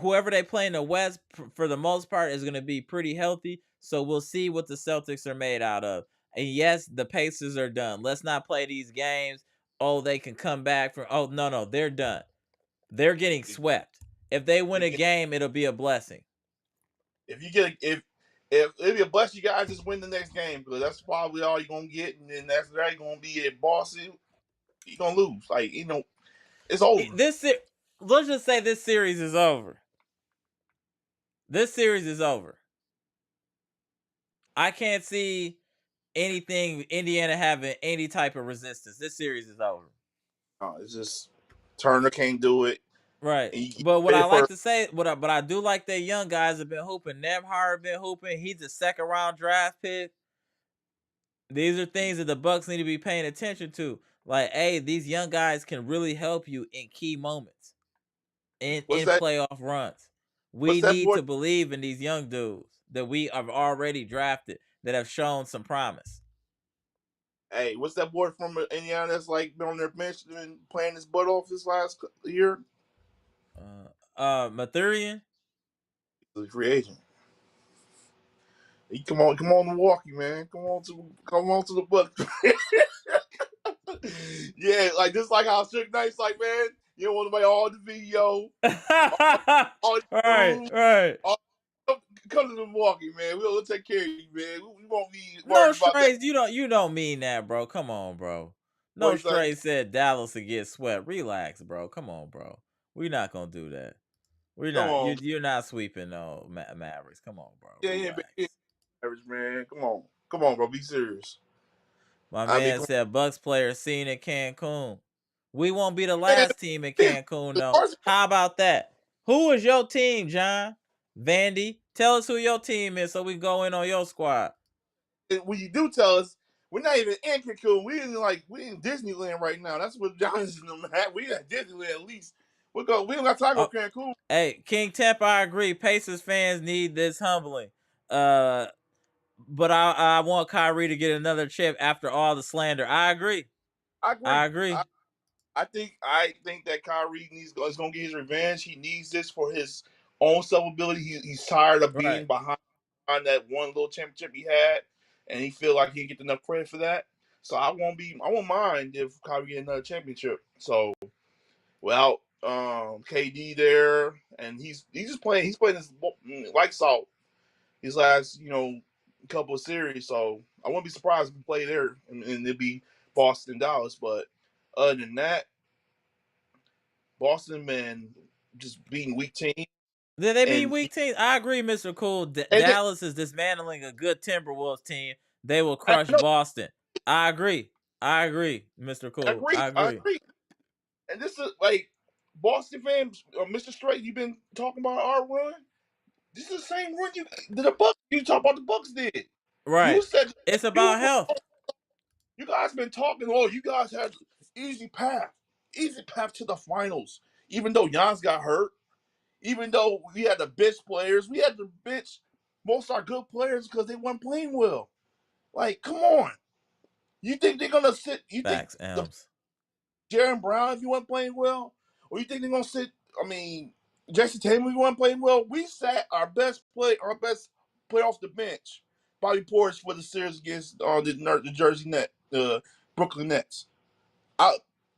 S1: whoever they play in the West, for the most part, is going to be pretty healthy. So we'll see what the Celtics are made out of. And yes, the Pacers are done. Let's not play these games. Oh, they can come back from. Oh, no, they're done. They're getting
S2: If,
S1: swept. If they win
S2: if,
S1: a
S2: you get,
S1: game, it'll be a blessing.
S2: if you get if it'd be a bless you guys just win the next game because that's probably all you're gonna get, and then that's that you're gonna be at Boston. You're gonna lose. Like it's over.
S1: Let's just say this series is over. This series is over. I can't see anything Indiana having any type of resistance. This series is over.
S2: It's just Turner can't do it.
S1: Right.
S2: And you
S1: But what I
S2: ready
S1: like
S2: for
S1: to say, but I do like that young guys have been hooping. Nemhard been hooping. He's a second round draft pick. These are things that the Bucks need to be paying attention to. Like, hey, these young guys can really help you in key moments,
S2: what's
S1: in
S2: that?
S1: playoff runs.
S2: What's
S1: We
S2: that
S1: need
S2: boy?
S1: to believe in these young dudes that we have already drafted that have shown some promise.
S2: Hey, what's that boy from Indiana that's like been on their bench and playing his butt off this last year?
S1: Mathurian.
S2: He's a free agent. He come on, Milwaukee, man. Come on to the Bucks. Yeah, like just like how Suge Knight's like, man, you don't want to buy all the video, all the
S1: Right,
S2: food,
S1: right.
S2: all, come to Milwaukee, man. We'll take care of you, man. We won't be
S1: No
S2: worried about that.
S1: strays, you don't mean that, bro. Come on, bro.
S2: What
S1: No
S2: you say?
S1: strays said Dallas would get swept. Relax, bro. Come on, bro. We're not gonna do that. We're
S2: Come
S1: not.
S2: on,
S1: You're not sweeping no Mavericks. Come on, bro.
S2: yeah, yeah,
S1: Relax.
S2: yeah, average man. Come on, bro. Be serious.
S1: My
S2: I mean,
S1: man
S2: come
S1: said Bucks players seen in Cancun. We won't be the
S2: on, man.
S1: last team in Cancun,
S2: The
S1: though.
S2: Carson,
S1: How about that? Who is your team, John? Vandy? Tell us who your team is so we can go in on your squad.
S2: when you do tell us, we're not even in Cancun. We in Disneyland right now. That's what John's in them at. We at Disneyland at least. We don't got time to go
S1: Oh,
S2: Cancun.
S1: hey, King Temp, I agree. Pacers fans need this humbling. Uh, but I want Kyrie to get another chip after all the slander. I agree.
S2: I
S1: I
S2: agree.
S1: agree.
S2: I think that Kyrie is going to get his revenge. He needs this for his own self ability. He's tired of
S1: Right.
S2: being behind that one little championship he had, and he feel like he get enough credit for that. So I won't mind if Kyrie get another championship. So without KD there, and he's just playing. He's playing this like salt his last couple of series. So I wouldn't be surprised if he play there and it'd be Boston Dallas. But other than that, Boston been just beating weak teams,
S1: Then they beat
S2: and
S1: weak teams. I agree, Mr. Cool.
S2: and they,
S1: Dallas is dismantling a good Timberwolves team. They will
S2: I
S1: crush
S2: know
S1: Boston. I agree. I agree, Mr. Cool. I
S2: I
S1: agree.
S2: agree, and this is like Boston fans, Mr. Straight. You've been talking about our run. This is the same run the Bucks. You talk about the Bucks did. You
S1: Right.
S2: said
S1: It's
S2: you
S1: about health.
S2: you guys been talking. Oh, you guys had easy path to the finals. Even though Giannis got hurt, even though we had the bench players, we had the bench most of our good players because they weren't playing well. Like, come on. You think they're gonna sit? You think
S1: Facts,
S2: the
S1: Elms.
S2: Jaren Brown if you weren't playing well, or you think they're gonna sit? I mean, Jason Tatum if you weren't playing well. We sat our best play off the bench. Bobby Portis for the series against the Jersey Net, the Brooklyn Nets. I,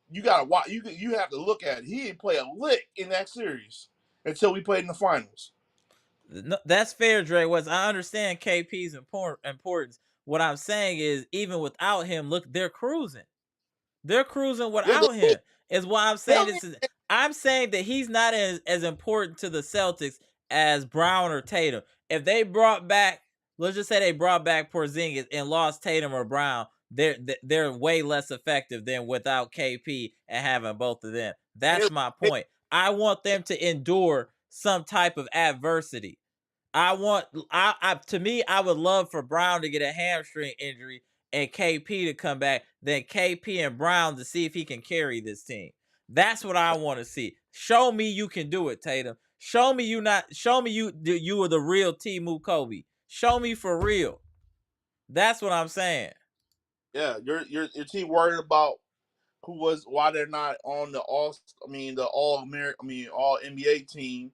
S2: you gotta watch. You have to look at it. He didn't play a lick in that series until we played in the finals.
S1: No, that's fair, Dre West. I understand KP's importance. What I'm saying is, even without him, look, they're cruising. They're cruising
S2: Yeah,
S1: without him. Is why I'm saying
S2: they,
S1: this is. I'm saying that he's not as important to the Celtics as Brown or Tatum. If they brought back, let's just say they brought back Porzingis and lost Tatum or Brown, they're way less effective than without KP and having both of them.
S2: they,
S1: That's my
S2: they,
S1: point. I want them to endure some type of adversity. To me, I would love for Brown to get a hamstring injury and KP to come back, then KP and Brown to see if he can carry this team. That's what I want to see. Show me you can do it, Tatum. Show me you are the real Timu Kobe. Show me for real. That's what I'm saying.
S2: yeah, your team worried about why they're not on the all American, all NBA team,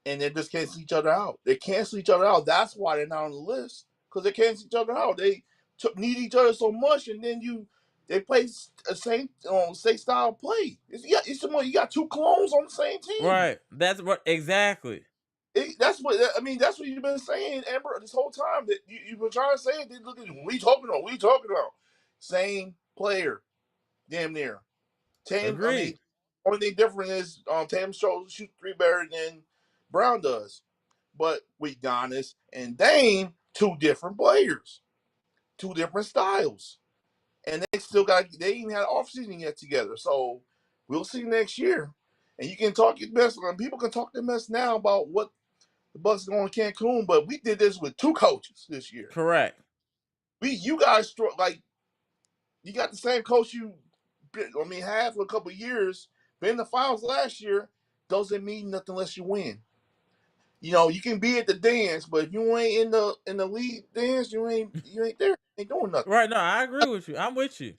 S2: and they just cancel each other out. They cancel each other out. That's why they're not on the list because they cancel each other out. need each other so much, and then they play the same style play. You got two clones on the same team.
S1: Right. That's what exactly.
S2: That's what you've been saying, Amber, this whole time. That you've been trying to say. They look at you. What are you talking about? What are you talking about? Same player, damn near. Tatum. I mean,
S1: Agreed.
S2: only thing different is Tatum shoot three better than Brown does. But with Giannis and Dame, two different players, two different styles, and they even had an offseason yet together. So we'll see next year. And you can talk your mess. People can talk their mess now about what the Bucks going to Cancun, but we did this with two coaches this year.
S1: Correct.
S2: You guys like you got the same coach had for a couple of years, been in the finals last year. Doesn't mean nothing unless you win. You can be at the dance, but if you ain't in the league dance, you ain't there. Ain't doing nothing.
S1: Right. No, I agree with you. I'm with you.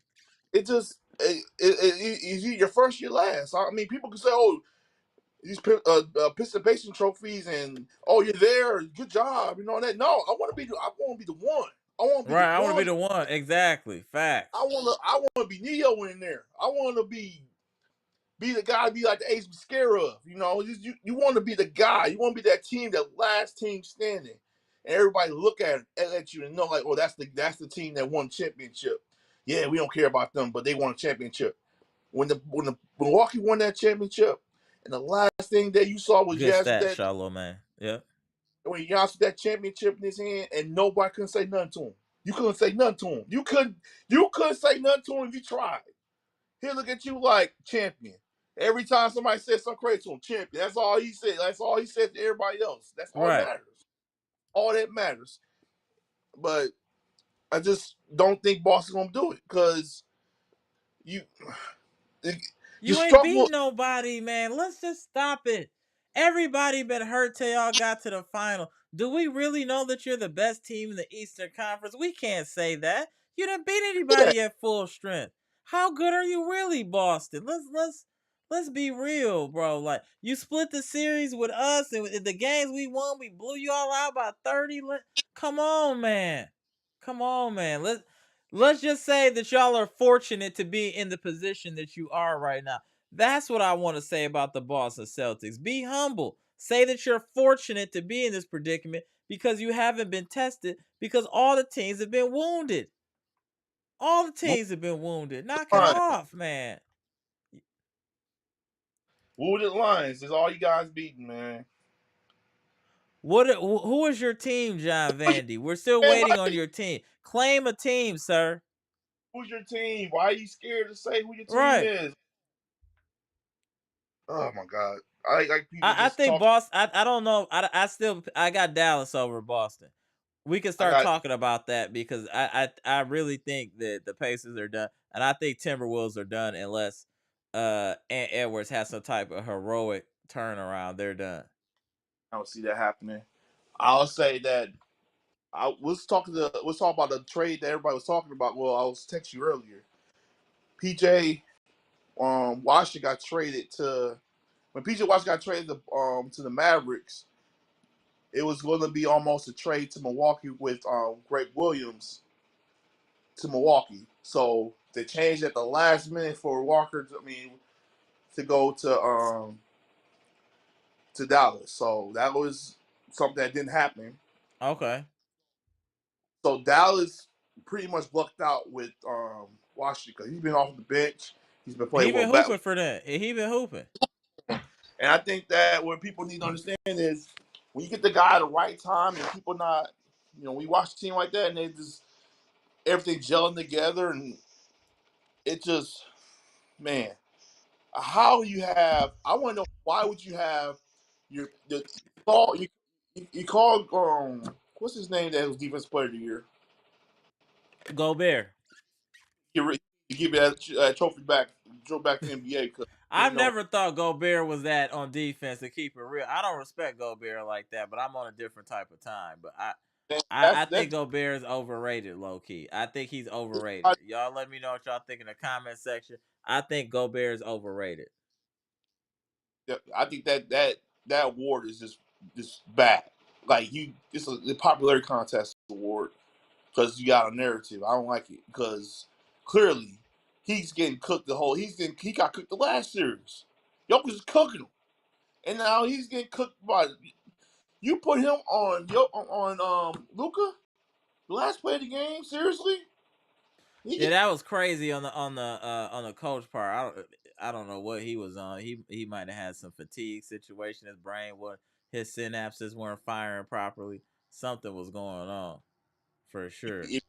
S2: It just is your first year last. I mean, people can say, "Oh, these participation trophies," and "Oh, you're there, good job," and all that. No, I want to be the one. I want to be the
S1: Right. I want to be
S2: one.
S1: the one. Exactly.
S2: I
S1: Facts.
S2: want to be Neo in there. I want to be the guy, be like the ace be scared of. You want to be the guy. You want to be that team, that last team standing. And everybody look at you and know, like, oh, that's the team that won championship. Yeah, we don't care about them, but they won a championship. When the Milwaukee won that championship, and the last thing that you saw was
S1: Good
S2: Giannis with
S1: stats,
S2: that
S1: Shallow man. Yep.
S2: when Giannis with that championship in his hand, and nobody couldn't say nothing to him. You couldn't say nothing to him. You couldn't say nothing to him if you tried. He'll look at you like champion. Every time somebody says something crazy to him, champion. That's all he said. That's all he said to everybody else. That's all that
S1: Right.
S2: matters. All that matters. But I just don't think Boston's gonna do it because you you
S1: You ain't
S2: struggle.
S1: beat nobody, man. Let's just stop it. Everybody been hurt till y'all got to the final. Do we really know that you're the best team in the Eastern Conference? We can't say that. You didn't beat
S2: Yeah,
S1: anybody at full strength. How good are you really, Boston? Let's be real, bro. Like you split the series with us, and the games we won, we blew you all out by 30. Come on, man. Come on, man. Let's just say that y'all are fortunate to be in the position that you are right now. That's what I want to say about the Boston Celtics. Be humble. Say that you're fortunate to be in this predicament because you haven't been tested because all the teams have been wounded. All the
S2: Wounded
S1: teams have been wounded. Knock it
S2: Lions.
S1: off, man.
S2: Wounded Lions is all you guys beating, man.
S1: Who is your team, John Vandy? We're still
S2: Man,
S1: waiting on your team. Claim a team, sir.
S2: who's your team? Why are you scared to say who your team
S1: Right.
S2: is? Oh my God. I like people
S1: I
S2: just
S1: think
S2: talk.
S1: Boston. I don't know. I got Dallas over Boston. We can
S2: I
S1: start
S2: got
S1: talking about that because I really think that the Pacers are done, and I think Timberwolves are done unless Ant Edwards has some type of heroic turnaround. They're done.
S2: I don't see that happening. I'll say that let's talk about the trade that everybody was talking about. Well, I was texting you earlier. PJ Washington got traded to when PJ Washington got traded to the Mavericks. It was going to be almost a trade to Milwaukee with Greg Williams to Milwaukee. So they changed at the last minute for Walker. To go to Dallas. So that was something that didn't happen.
S1: Okay,
S2: So Dallas pretty much lucked out with Washington. He's been off the bench. He's been
S1: he
S2: playing well
S1: been
S2: back.
S1: hooping for them. He been hooping.
S2: And I think that what people need to understand is when you get the guy at the right time and people not, we watch a team like that and they just everything gelling together and it just, man, how you have, I want to know why would you have call, you call, what's his name that was defense player of the year?
S1: Gobert.
S2: You give that trophy back, to the NBA because
S1: I've
S2: ain't no,
S1: never thought Gobert was that on defense to keep it real. I don't respect Gobert like that, but I'm on a different type of time. But I think
S2: that's
S1: Gobert is overrated, low key. I think he's
S2: I,
S1: overrated. Y'all let me know what y'all think in the comment section. I think Gobert is overrated.
S2: I think that award is just bad. Like it's a popularity contest award. because you got a narrative. I don't like it because clearly he's getting cooked the whole. He got cooked the last series. Jokic is cooking him, and now he's getting cooked by. You put him on Luka, the last play of the game. Seriously,
S1: Yeah, that was crazy on the coach part. I don't know what he was on. He might have had some fatigue situation. His brain was his synapses weren't firing properly. Something was going on for sure.
S2: if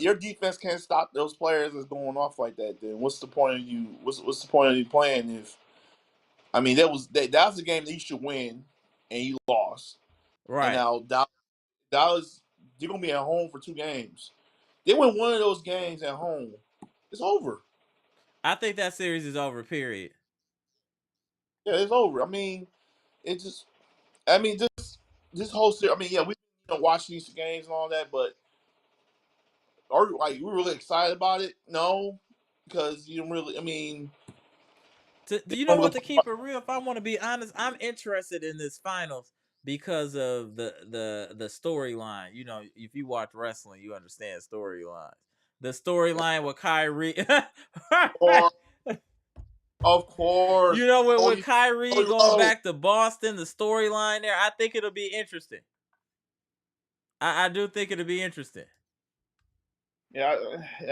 S2: your defense can't stop those players that's going off like that, then what's the point of you? What's the point of you playing? If I mean that was a game that you should win, and you lost. And
S1: Right.
S2: now Dallas, they're gonna be at home for 2 games. They win one of those games at home, it's over.
S1: I think that series is over. Period.
S2: Yeah, it's over. I mean, it just. I mean, this whole series. I mean, yeah, we watching these games and all that, but are we really excited about it? No, because you don't really. I mean,
S1: Do
S2: they
S1: you know
S2: don't
S1: what,
S2: really
S1: to
S2: talk
S1: keep
S2: about.
S1: it real? If I want to be honest, I'm interested in this finals because of the storyline. You know, if you watch wrestling, you understand storylines. The storyline with Kyrie.
S2: Or of course,
S1: You know, with
S2: Cody,
S1: Kyrie
S2: Cody
S1: going
S2: Rhodes.
S1: back to Boston, the storyline there, I think it'll be interesting. I do think it'll be interesting.
S2: Yeah,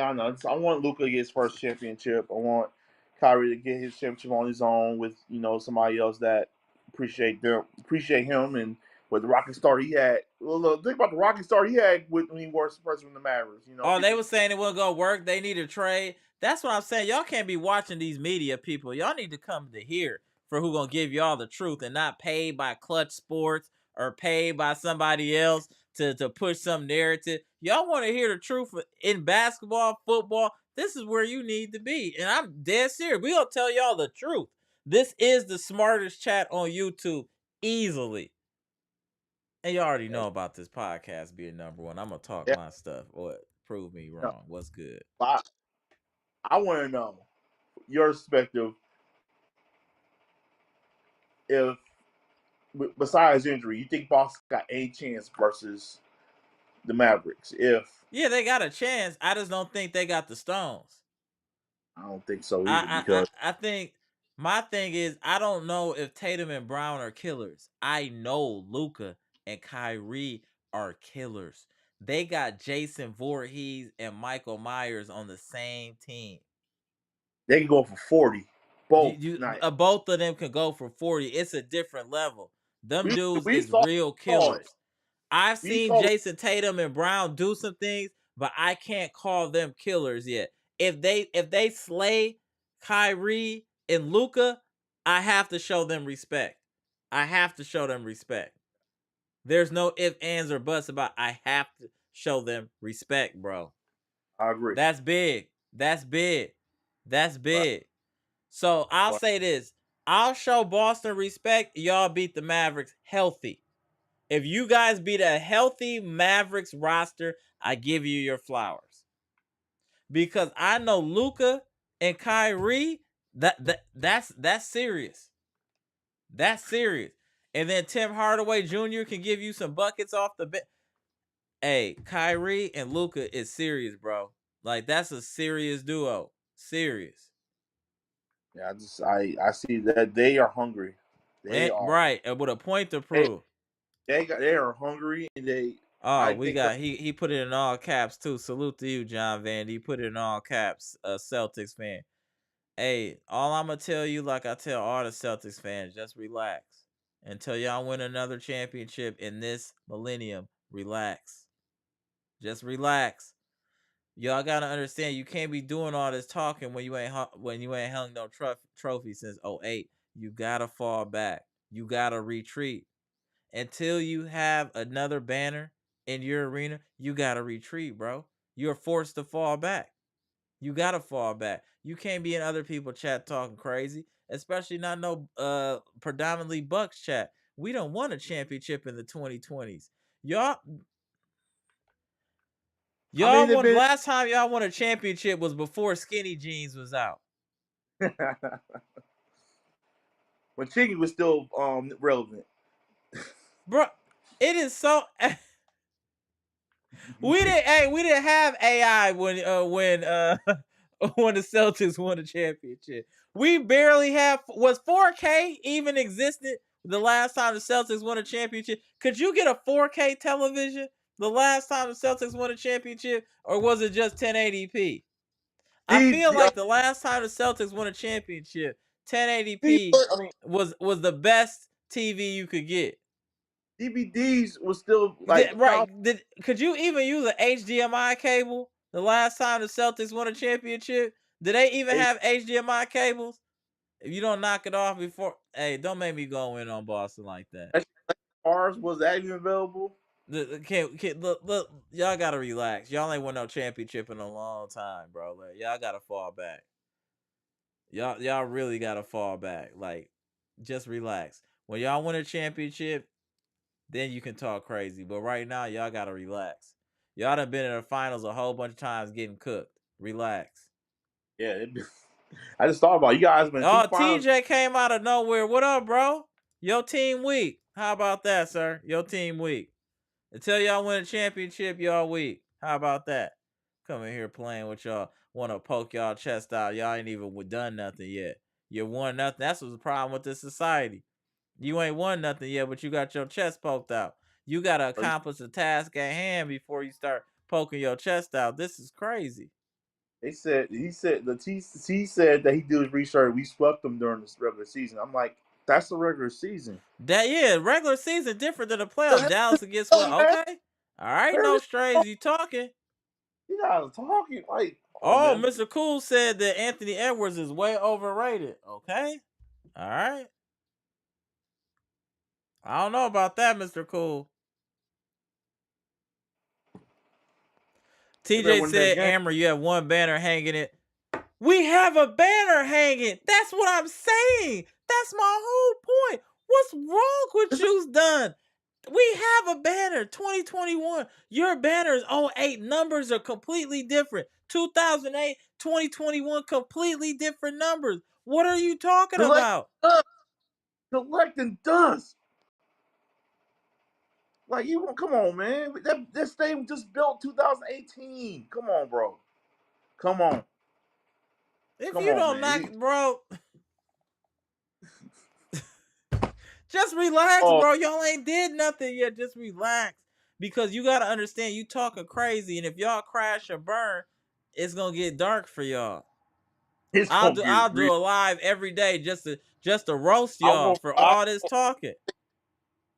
S2: I know. I want Luka to get his first championship. I want Kyrie to get his championship on his own with somebody else that appreciate him, and with the rocket start he had. Well, look, think about the rocket start he had when he was first with the Mavericks.
S1: Oh, they
S2: People.
S1: were saying it wasn't gonna work. They need a trade. That's what I'm saying. Y'all can't be watching these media people. Y'all need to come to here for who gonna give y'all the truth and not paid by Clutch Sports or paid by somebody else to push some narrative. Y'all want to hear the truth in basketball, football. This is where you need to be. And I'm dead serious. We gonna tell y'all the truth. This is the smartest chat on YouTube easily. And you already
S2: Yeah,
S1: know about this podcast being number one. I'm gonna talk
S2: yeah.
S1: my stuff. What? Prove me
S2: No,
S1: wrong. What's good?
S2: I want to know your perspective if besides injury, you think Boston got any chance versus the Mavericks? If
S1: Yeah, they got a chance. I just don't think they got the stones.
S2: I don't think so either
S1: I I
S2: because
S1: I, I think my thing is I don't know if Tatum and Brown are killers. I know Luca and Kyrie are killers. They got Jason Voorhees and Michael Myers on the same team.
S2: they can go for 40 both night.
S1: Both of them can go for 40. It's a different level. Them
S2: We
S1: dudes
S2: we
S1: is
S2: saw
S1: real
S2: it.
S1: killers. I've
S2: We
S1: seen
S2: saw it.
S1: Jason Tatum and Brown do some things, but I can't call them killers yet. If they slay Kyrie and Luca, I have to show them respect. I have to show them respect. There's no ifs, ands, or buts about I have to show them respect, bro.
S2: I agree.
S1: That's big. That's big. That's
S2: But,
S1: big. So I'll
S2: but
S1: say this. I'll show Boston respect. Y'all beat the Mavericks healthy. If you guys beat a healthy Mavericks roster, I give you your flowers. Because I know Luca and Kyrie, that's serious. That's serious. And then Tim Hardaway Jr. can give you some buckets off the bench. Hey, Kyrie and Luca is serious, bro. Like that's a serious duo. Serious.
S2: yeah, I see that they are hungry. They
S1: And
S2: are.
S1: right, and with a point to
S2: They
S1: prove.
S2: they are hungry and they.
S1: Oh,
S2: I
S1: we
S2: think
S1: got he put it in all caps too. Salute to you, John Vandy. He put it in all caps. Celtics fan. Hey, all I'm gonna tell you, like I tell all the Celtics fans, just relax until y'all win another championship in this millennium. Relax, just relax. Y'all gotta understand, you can't be doing all this talking when you ain't hung no trophy since '08. You gotta fall back. You gotta retreat until you have another banner in your arena. You gotta retreat, bro. You're forced to fall back. You gotta fall back. You can't be in other people chat talking crazy, especially not no predominantly Bucks chat. We don't want a championship in the 2020s. Y'all
S2: I mean they've been
S1: last time y'all won a championship was before skinny jeans was out.
S2: when Chiggy was still relevant.
S1: Bro, it is so We didn't have AI when when the Celtics won the championship. We barely have. Was 4K even existed the last time the Celtics won a championship? Could you get a 4K television the last time the Celtics won a championship, or was it just 1080p? I
S2: These,
S1: feel like the last time the Celtics won a championship,
S2: these
S1: 1080p
S2: I mean,
S1: was the best TV you could get.
S2: DVDs was still like
S1: Right? Could you even use an HDMI cable the last time the Celtics won a championship? Did they even
S2: they,
S1: have HDMI cables? If you don't knock it off before, hey, don't make me go in on Boston like that.
S2: that ours was that even available?
S1: Can't look, y'all gotta relax. Y'all ain't won no championship in a long time, bro. Like, y'all gotta fall back. Y'all really gotta fall back. Like, just relax. When y'all win a championship, then you can talk crazy. But right now, y'all gotta relax. Y'all done been in the finals a whole bunch of times getting cooked. Relax.
S2: Yeah, I just thought about it. You guys been two
S1: Oh,
S2: finals.
S1: TJ came out of nowhere. What up, bro? Your team weak. How about that, sir? Your team weak. Until y'all win a championship, y'all weak. How about that? Coming here playing with y'all. Want to poke y'all chest out. Y'all ain't even done nothing yet. You won nothing. That's what's the problem with this society. You ain't won nothing yet, but you got your chest poked out. You got to accomplish the task at hand before you start poking your chest out. This is crazy.
S2: They said he said the he said that he did his research. We swept them during the regular season. I'm like, that's the regular season.
S1: That yeah, regular season different than the playoffs.
S2: Man,
S1: Dallas against what? Okay. All right,
S2: where
S1: no
S2: is
S1: strays. You talking.
S2: you guys talking like? Oh
S1: Oh,
S2: man,
S1: Mr. Cool said that Anthony Edwards is way overrated. Okay. All right. I don't know about that, Mr. Cool.
S2: they better
S1: TJ
S2: win their
S1: said,
S2: game.
S1: Amber, you have one banner hanging it. We have a banner hanging. That's what I'm saying. That's my whole point. What's wrong with you's done? We have a banner 2021. Your banners 08 numbers are completely different. 2008, 2021, completely different numbers. What are you talking
S2: Collect
S1: about?
S2: dust, collecting dust. Like you, come on, man. That stadium just built 2018. Come on, bro. Come on,
S1: If
S2: come
S1: you
S2: on,
S1: don't
S2: man.
S1: knock, bro, just relax,
S2: Oh,
S1: bro. Y'all ain't did nothing yet. Just relax. Because you gotta understand you talking crazy, and if y'all crash or burn, it's gonna get dark for y'all.
S2: it's
S1: I'll
S2: gonna
S1: do
S2: get
S1: I'll
S2: real.
S1: do a live every day just to roast
S2: I'm
S1: y'all
S2: gonna,
S1: for
S2: I,
S1: all this talking.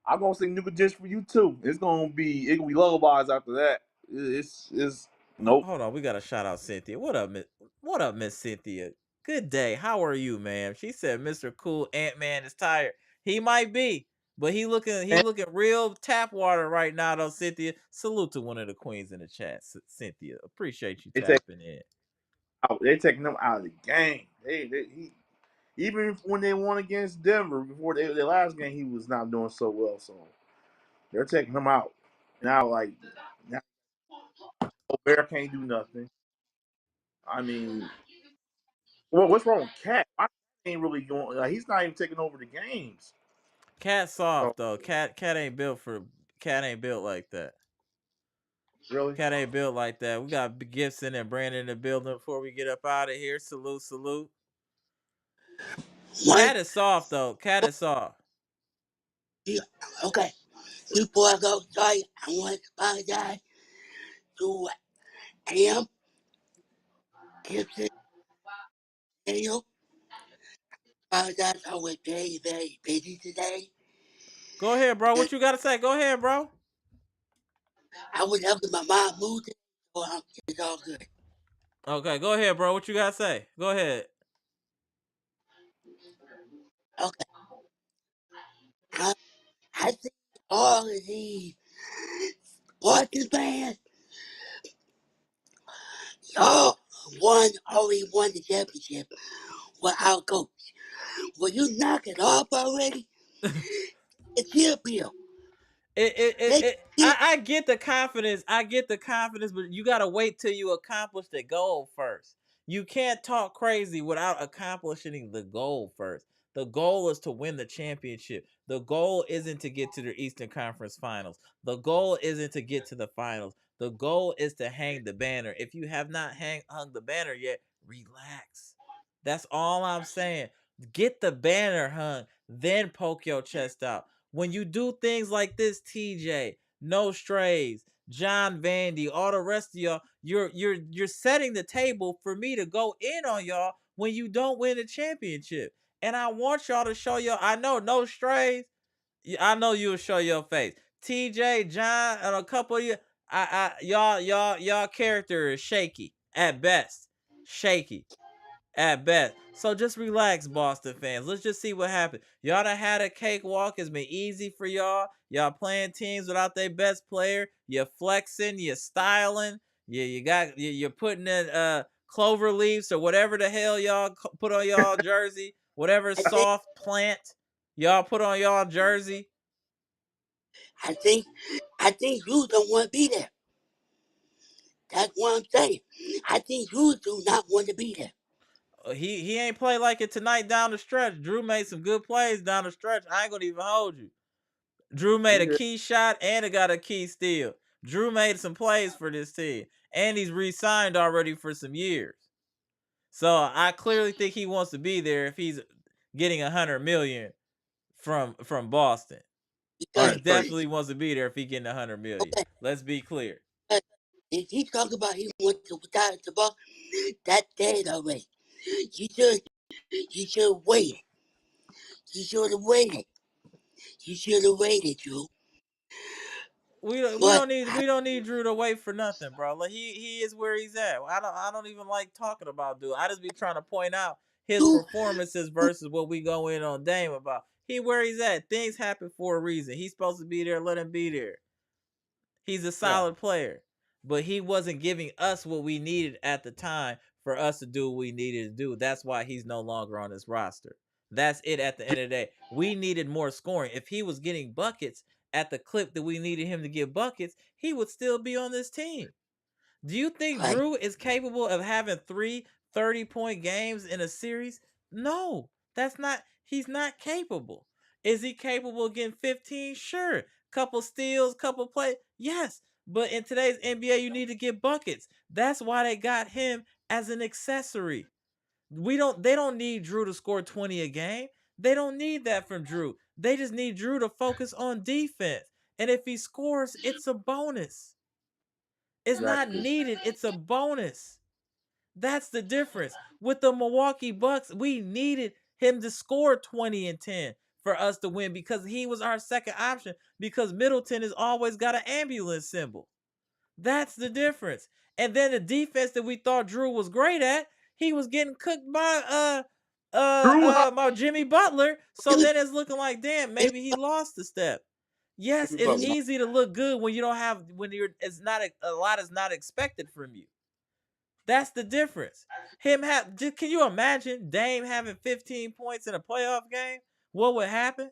S2: I'm gonna sing "Nigga Just for You" too. It gonna be lullabies after that. It's nope.
S1: Hold on, we gotta shout out Cynthia. What up, Miss Cynthia? Good day. How are you, ma'am? She said Mr. Cool Ant-Man is tired. He might be, but he
S2: And
S1: looking real tap water right now though, Cynthia. Salute to one of the queens in the chat, Cynthia. Appreciate you
S2: they take
S1: tapping in.
S2: they taking them out of the game. Even when they won against Denver before their last game, he was not doing so well. So they're taking him out now. Like now, Bear can't do nothing. I mean, what's wrong with Cat? I ain't really going. Like, he's not even taking over the games.
S1: Cat
S2: So
S1: soft though. Cat ain't built like that.
S2: really,
S1: Cat ain't built like that. We got Gibson and Brandon in the building before we get up out of here. Salute, salute.
S3: One,
S1: Cat is soft though. Cat is soft.
S3: okay. Before I go start, I want to apologize to Am, Gibson, Daniel. Apologize. I was very, very busy today.
S1: Go ahead, bro.
S3: And
S1: What you gotta say? Go ahead, bro.
S3: I was helping my mom move today, so it's all good.
S1: Okay, go ahead, bro. What you gotta say? Go ahead.
S3: Okay. I, I think all of these Boston fans, y'all already won the championship with our coach. Will you knock it off already? It's chill pill. Let's chill.
S1: I get the confidence. I get the confidence, but you gotta wait till you accomplish the goal first. You can't talk crazy without accomplishing the goal first. The goal is to win the championship. The goal isn't to get to the Eastern Conference Finals. The goal isn't to get to the finals. The goal is to hang the banner. If you have not hung the banner yet, relax. That's all I'm saying. Get the banner hung, then poke your chest out. When you do things like this, TJ, no strays, John Vandy, all the rest of y'all, you're setting the table for me to go in on y'all when you don't win a championship. And I want y'all to show y'all. I know no strays. I know you'll show your face. TJ, John, and a couple of you, y'all character is shaky at best. Shaky at best. So just relax, Boston fans. Let's just see what happens. Y'all done had a cakewalk. It's been easy for y'all. Y'all playing teams without their best player. You're flexing. You're styling. You're putting in clover leaves or whatever the hell y'all put on y'all jersey. Whatever
S3: I think,
S1: soft plant y'all put on y'all jersey.
S3: I think, I think you don't want to be there. That's what I'm saying. I think you do not want to be there.
S1: He ain't play like it tonight down the stretch. Drew made some good plays down the stretch. I ain't gonna even hold you. Drew made a
S2: Yeah.
S1: key shot and it got a key steal. Drew made some plays for this team, and he's re-signed already for some years. So I clearly think he wants to be there if he's getting 100 million from Boston. He
S3: Because,
S2: Right. Right.
S1: definitely wants to be there if he getting 100 million.
S3: okay,
S1: Let's be clear.
S3: if he talk about he wants to retire the ball, that's dead already. You should, you should have waited. You should have waited. You should have waited, Drew.
S1: We
S3: But
S1: don't need Drew to wait for nothing, bro. Like he is where he's at. I don't even like talking about dude. I just be trying to point out his
S3: you,
S1: performances versus what we go in on Dame about. He where he's at. Things happen for a reason. He's supposed to be there. Let him be there. He's a
S2: Yeah.
S1: solid player, but he wasn't giving us what we needed at the time for us to do what we needed to do. That's why he's no longer on this roster. That's it at the end of the day. We needed more scoring. If he was getting buckets at the clip that we needed him to get buckets, he would still be on this team. Do you think
S3: right,
S1: Drew is capable of having 30-point games in a series? No, that's not. He's not capable. Is he capable of getting 15? Sure. Couple steals, couple play. Yes. But in today's NBA, you need to get buckets. That's why they got him as an accessory. They don't need Drew to score 20 a game. They don't need that from Drew. They just need Drew to focus on defense. And if he scores, it's a bonus. It's not
S2: Exactly.
S1: needed. It's a bonus. That's the difference. With the Milwaukee Bucks, we needed him to score 20 and 10 for us to win because he was our second option because Middleton has always got an ambulance symbol. That's the difference. And then the defense that we thought Drew was great at, he was getting cooked
S2: Drew Holiday.
S1: by Jimmy Butler. So
S3: it was,
S1: then it's looking like, damn,
S3: it
S1: maybe he lost a step. Yes, it's
S2: Butler.
S3: was,
S1: easy to look good when you don't have when you're it's not a lot is not expected from you. That's the difference. Can you imagine Dame having 15 points in a playoff game? What would happen?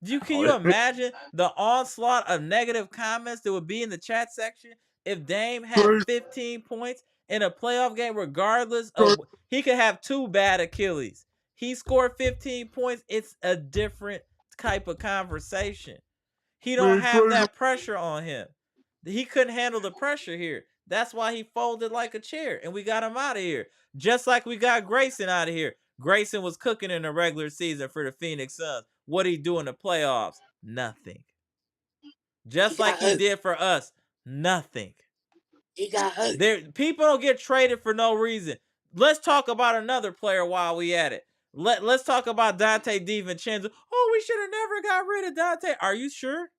S1: Can
S2: Oh,
S1: you
S2: yeah.
S1: imagine the onslaught of negative comments that would be in the chat section if Dame had
S2: Crazy,
S1: 15 points in a playoff game, regardless
S2: crazy,
S1: of he could have two bad Achilles. He scored 15 points. It's a different type of conversation. He don't
S2: man,
S1: have
S2: crazy.
S1: that pressure on him. He couldn't handle the pressure here. That's why he folded like a chair, and we got him out of here. Just like we got Grayson out of here. Grayson was cooking in the regular season for the Phoenix Suns. What did he do in the playoffs? Nothing.
S3: he
S1: Just like
S3: got
S1: he
S3: hurt.
S1: did for us. Nothing.
S3: He got hurt.
S1: People don't get traded for no reason. Let's talk about another player while we at it. Let's talk about Dante DiVincenzo. Oh, we should have never got rid of Dante. Are you sure?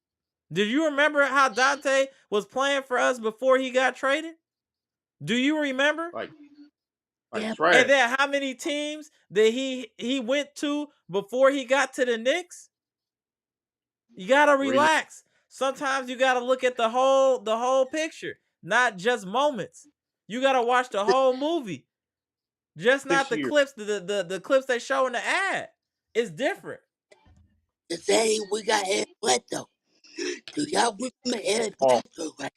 S1: Did you remember how Dante was playing for us before he got traded? Do you remember?
S2: Like
S3: Yeah,
S1: And
S2: trash.
S1: then how many teams that he went to before he got to the Knicks? You gotta relax. Sometimes you gotta look at the whole picture, not just moments. You gotta watch the whole movie, just not
S2: 6
S1: the
S2: years.
S1: clips. The clips they show in the ad. It's different.
S3: the same we got Eric Bledsoe. Do y'all remember Eric
S2: Oh,
S3: Bledsoe, right?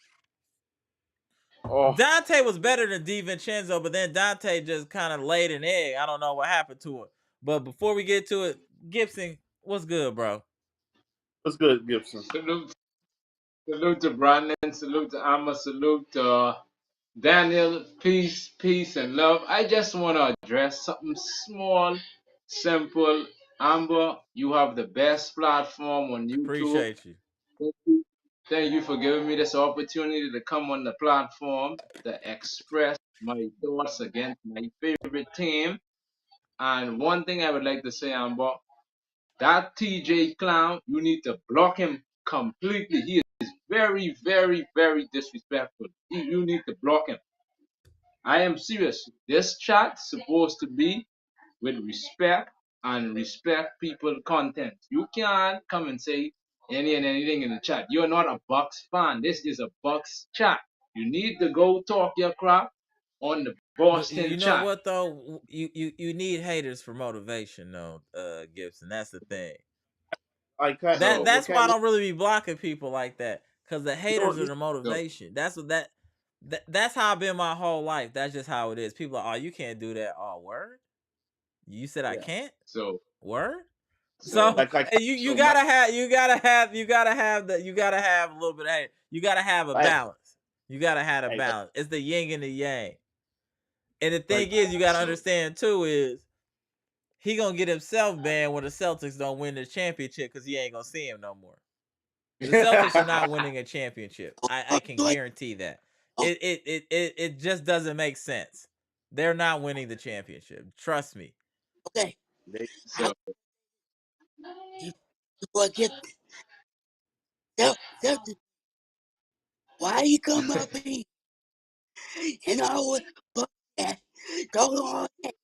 S2: oh,
S1: Dante was better than DiVincenzo, but then Dante just kind of laid an egg. I don't know what happened to him. But before we get to it, Gibson, what's good, bro?
S2: What's good, Gibson?
S4: Salute, salute to Brandon, salute to Amma, salute to Daniel. Peace, peace, and love. I just want to address something small, simple. Amber, you have the best platform on YouTube.
S1: Appreciate you.
S4: Thank you. Thank you for giving me this opportunity to come on the platform to express my thoughts against my favorite team. And one thing I would like to say, Amber, that TJ clown, you need to block him completely. He is very, very, very disrespectful. You need to block him. I am serious. This chat's supposed to be with respect and respect people content. You can't come and say any and anything in the chat. You're not a Bucks fan. This is a Bucks chat. You need to go talk your crap on the
S1: But
S4: Boston
S1: you know
S4: chat.
S1: what though? You need haters for motivation, though, Gibson. That's the thing.
S2: Like,
S4: So
S2: what
S1: That's why I
S2: Cat?
S1: don't really be blocking people like that. Cause the
S2: You
S1: haters
S2: don't.
S1: are
S2: You,
S1: the
S4: so
S1: motivation. That's what that's how I've been my whole life. That's just how it is. People are, oh, you can't do that. Oh, word? You said I
S2: yeah.
S1: can't?
S4: so
S1: Word? So
S4: so
S2: Like,
S1: you
S4: so my
S1: gotta have a little bit of hate. You gotta have a
S2: like,
S1: balance. You gotta have a
S2: like,
S1: balance. It's the yin and the yang. And the
S2: like,
S1: thing is, you gotta
S4: so
S1: understand too is he gonna get himself banned when the Celtics don't win the championship because he ain't gonna see him no more. The Celtics are not winning a championship. I can guarantee that. It just doesn't make sense. They're not winning the championship. Trust me.
S3: Okay.
S2: they,
S3: How
S4: so
S3: you forget that, that, why you come up here and always put that, don't all that.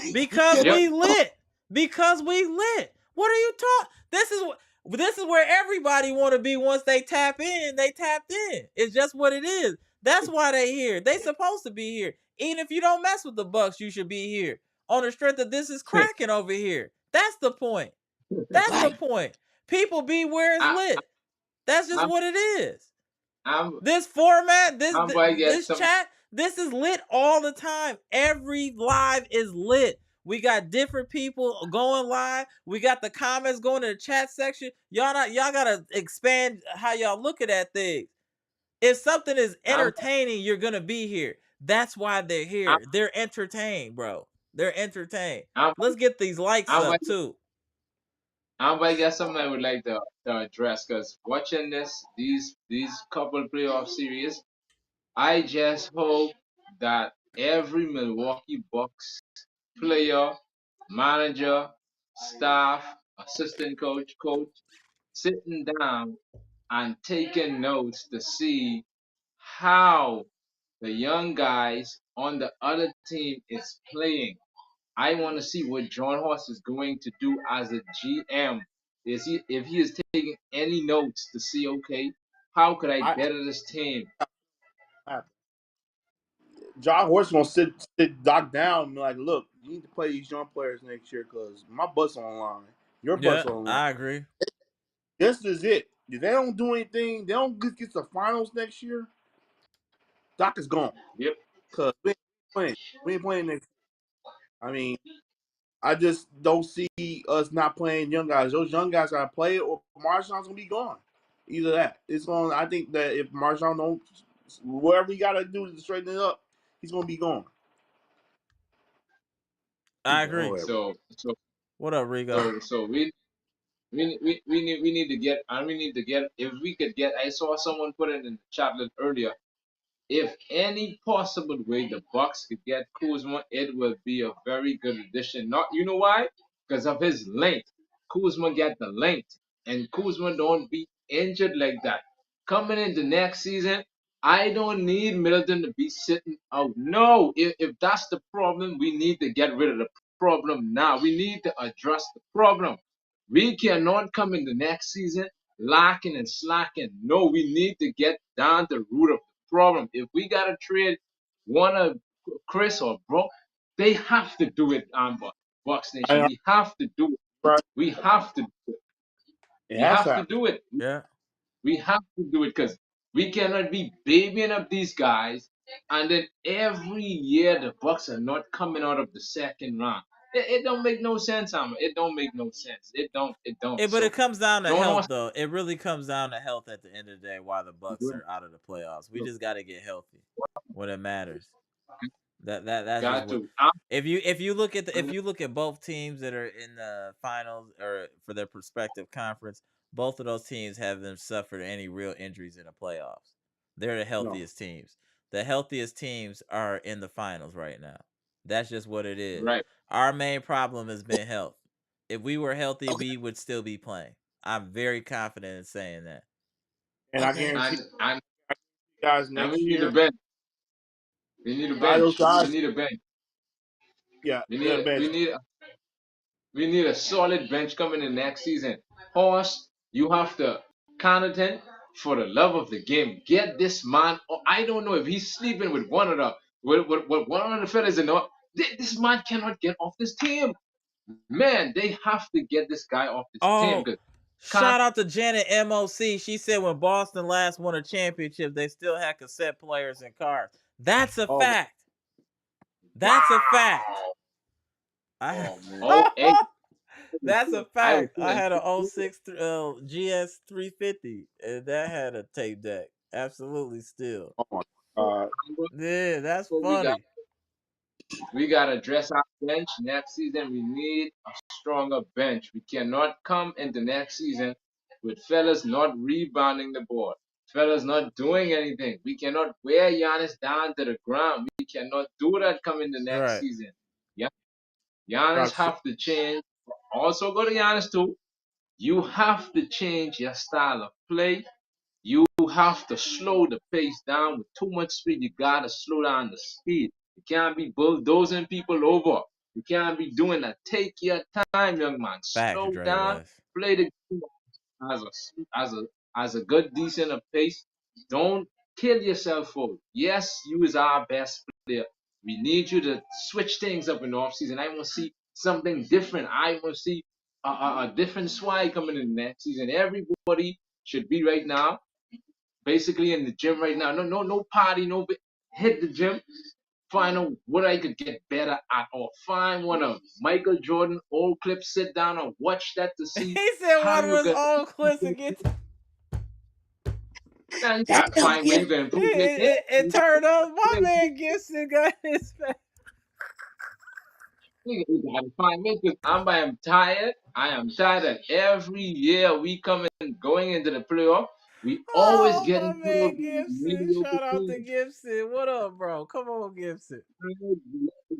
S3: You
S1: Because
S3: just
S4: yep.
S1: we
S3: talk.
S1: lit. Because we lit. What are you talking? This is where everybody want to be once they tap in. They tapped in. It's just what it is. That's why they here. They supposed to be here. Even if you don't mess with the Bucks, you should be here. On the strength that this is cracking over here. That's the point. That's the
S3: Right.
S1: point. People be where it's
S4: I,
S1: lit. That's just
S4: I'm
S1: what it is.
S4: I'm
S1: This format,
S4: I'm going to get
S1: this
S4: some.
S1: chat, this is lit all the time. Every live is lit. We got different people going live. We got the comments going in the chat section. Y'all gotta expand how y'all looking at things. If something is
S4: I'm
S1: entertaining, you're gonna be here. That's why they're
S4: I'm
S1: here. They're entertained, bro. They're entertained.
S4: I'm
S1: Let's get these likes
S4: I'm
S1: up too.
S4: I'm going to get something I would like to address because watching these couple playoff series, I just hope that every Milwaukee Bucks player, manager, staff, assistant coach, sitting down and taking notes to see how the young guys on the other team is playing. I want to see what John Horst is going to do as a GM. Is he if he is taking any notes to see, okay, how could I
S2: I,
S4: better this team?
S2: I, John Horst gonna sit Doc down and be like, look, you need to play these young players next year because my butt's on the line. Your butt's
S1: Yeah,
S2: on the line.
S1: I agree.
S2: This is it. If they don't do anything, they don't get to the finals next year. Doc is gone
S4: Yep.
S2: because we ain't playing. We ain't playing next. I mean, I just don't see us not playing young guys. Those young guys gotta play, or Marshawn's gonna be gone. Either that. It's going. I think that if Marshawn don't, whatever he gotta do to straighten it up, he's gonna be gone.
S1: I
S2: Oh,
S1: agree.
S2: whatever.
S1: What up, Rigo?
S4: So we need to get and we need to get if we could get I saw someone put it in the chat earlier. If any possible way the Bucks could get Kuzma, it will be a very good addition. Not you know why? Because of his length. Kuzma get the length, and Kuzma don't be injured like that. Coming into next season, I don't need Middleton to be sitting out. No, if that's the problem, we need to get rid of the problem now. We need to address the problem. We cannot come in the next season lacking and slacking. No, we need to get down the root of problem. If we gotta trade one of Chris or Brock, they have to do it, Bucks Nation.
S2: I,
S4: We have to do it.
S2: right.
S4: We have to do it.
S2: It
S4: We
S2: has to
S4: have to
S2: happen.
S4: do it.
S1: Yeah.
S4: We have to do it because we cannot be babying up these guys and then every year the Bucks are not coming out of the second round. It don't make no sense, It don't make no sense. It don't. It don't.
S1: But
S4: So
S1: it comes down to
S4: don't
S1: health,
S4: also
S1: though. It really comes down to health at the end of the day. Why the Bucks are out of the playoffs? We just got to get healthy when it matters. That's just
S4: got
S1: what.
S4: to.
S1: If you look at if you look at both teams that are in the finals or for their prospective conference, both of those teams haven't suffered any real injuries in the playoffs. They're the
S2: No.
S1: healthiest teams. The healthiest teams are in the finals right now. That's just what it is.
S4: Right.
S1: Our main problem has been health. If we were healthy,
S3: Okay,
S1: we would still be playing. I'm very confident in saying that.
S2: And I
S3: okay.
S2: guarantee
S4: And and
S2: you guys
S4: and we
S2: next
S4: need a
S2: year,
S4: bench. We need a
S2: a lot of those
S4: bench. We
S2: guys,
S4: need a bench.
S2: yeah,
S4: We
S2: they're
S4: need
S2: the bench.
S4: we need a solid bench coming in next season. Horse, you have to Connaughton, for the love of the game, get this man. I don't know if he's sleeping with one of the with one of the fellas in the. This man cannot get off this team. Man, they have to get this guy off this team
S1: Oh,
S4: because
S1: shout out to Janet MOC. She said when Boston last won a championship, they still had cassette players and cars. That's a
S2: Oh,
S1: fact. That's a fact.
S4: wow.
S1: I
S2: oh man.
S4: Oh, hey,
S1: That's a
S4: I was
S1: fact. I
S4: telling
S1: had a
S4: you,
S1: '06 GS 350 and that had a tape deck. Absolutely still.
S2: Oh my God.
S1: Yeah, that's
S4: we got
S1: funny.
S4: we got to dress our bench next season. We need a stronger bench. We cannot come into next season with fellas not rebounding the ball, fellas not doing anything. We cannot wear Giannis down to the ground. We cannot do that coming the next
S1: Right.
S4: season. Yeah, Giannis
S2: Rock,
S4: have to change. Also go to Giannis too. You have to change your style of play. You have to slow the pace down with too much speed. You gotta slow down the speed. You can't be bulldozing people over. You can't be doing that. Take your time, young man.
S1: Facts,
S4: Slow
S1: Dre
S4: down.
S1: West.
S4: Play the game as a good decent of pace. Don't kill yourself for it. Yes, you is our best player. We need you to switch things up in the offseason. I want to see something different. I want to see a different swag coming in the next season. Everybody should be right now basically in the gym right now. No party, hit the gym. Find out what I could get better at, or find one of Michael Jordan old clips. Sit down and watch that to see
S1: He said
S4: how
S1: one of
S4: you
S1: his
S4: can.
S1: old clips and get
S4: Now you gotta
S3: Damn,
S4: find where you
S3: Gibson.
S4: can improve your game.
S1: it turned up. My man Gibson got his face.
S4: You gotta find me because I am tired. I am tired that every year we come in going into the playoff, we always
S1: Oh, my
S4: getting put over
S1: man Gibson.
S4: mediocre
S1: Shout out to
S4: teams.
S1: Gibson. What up, bro? Come on, Gibson.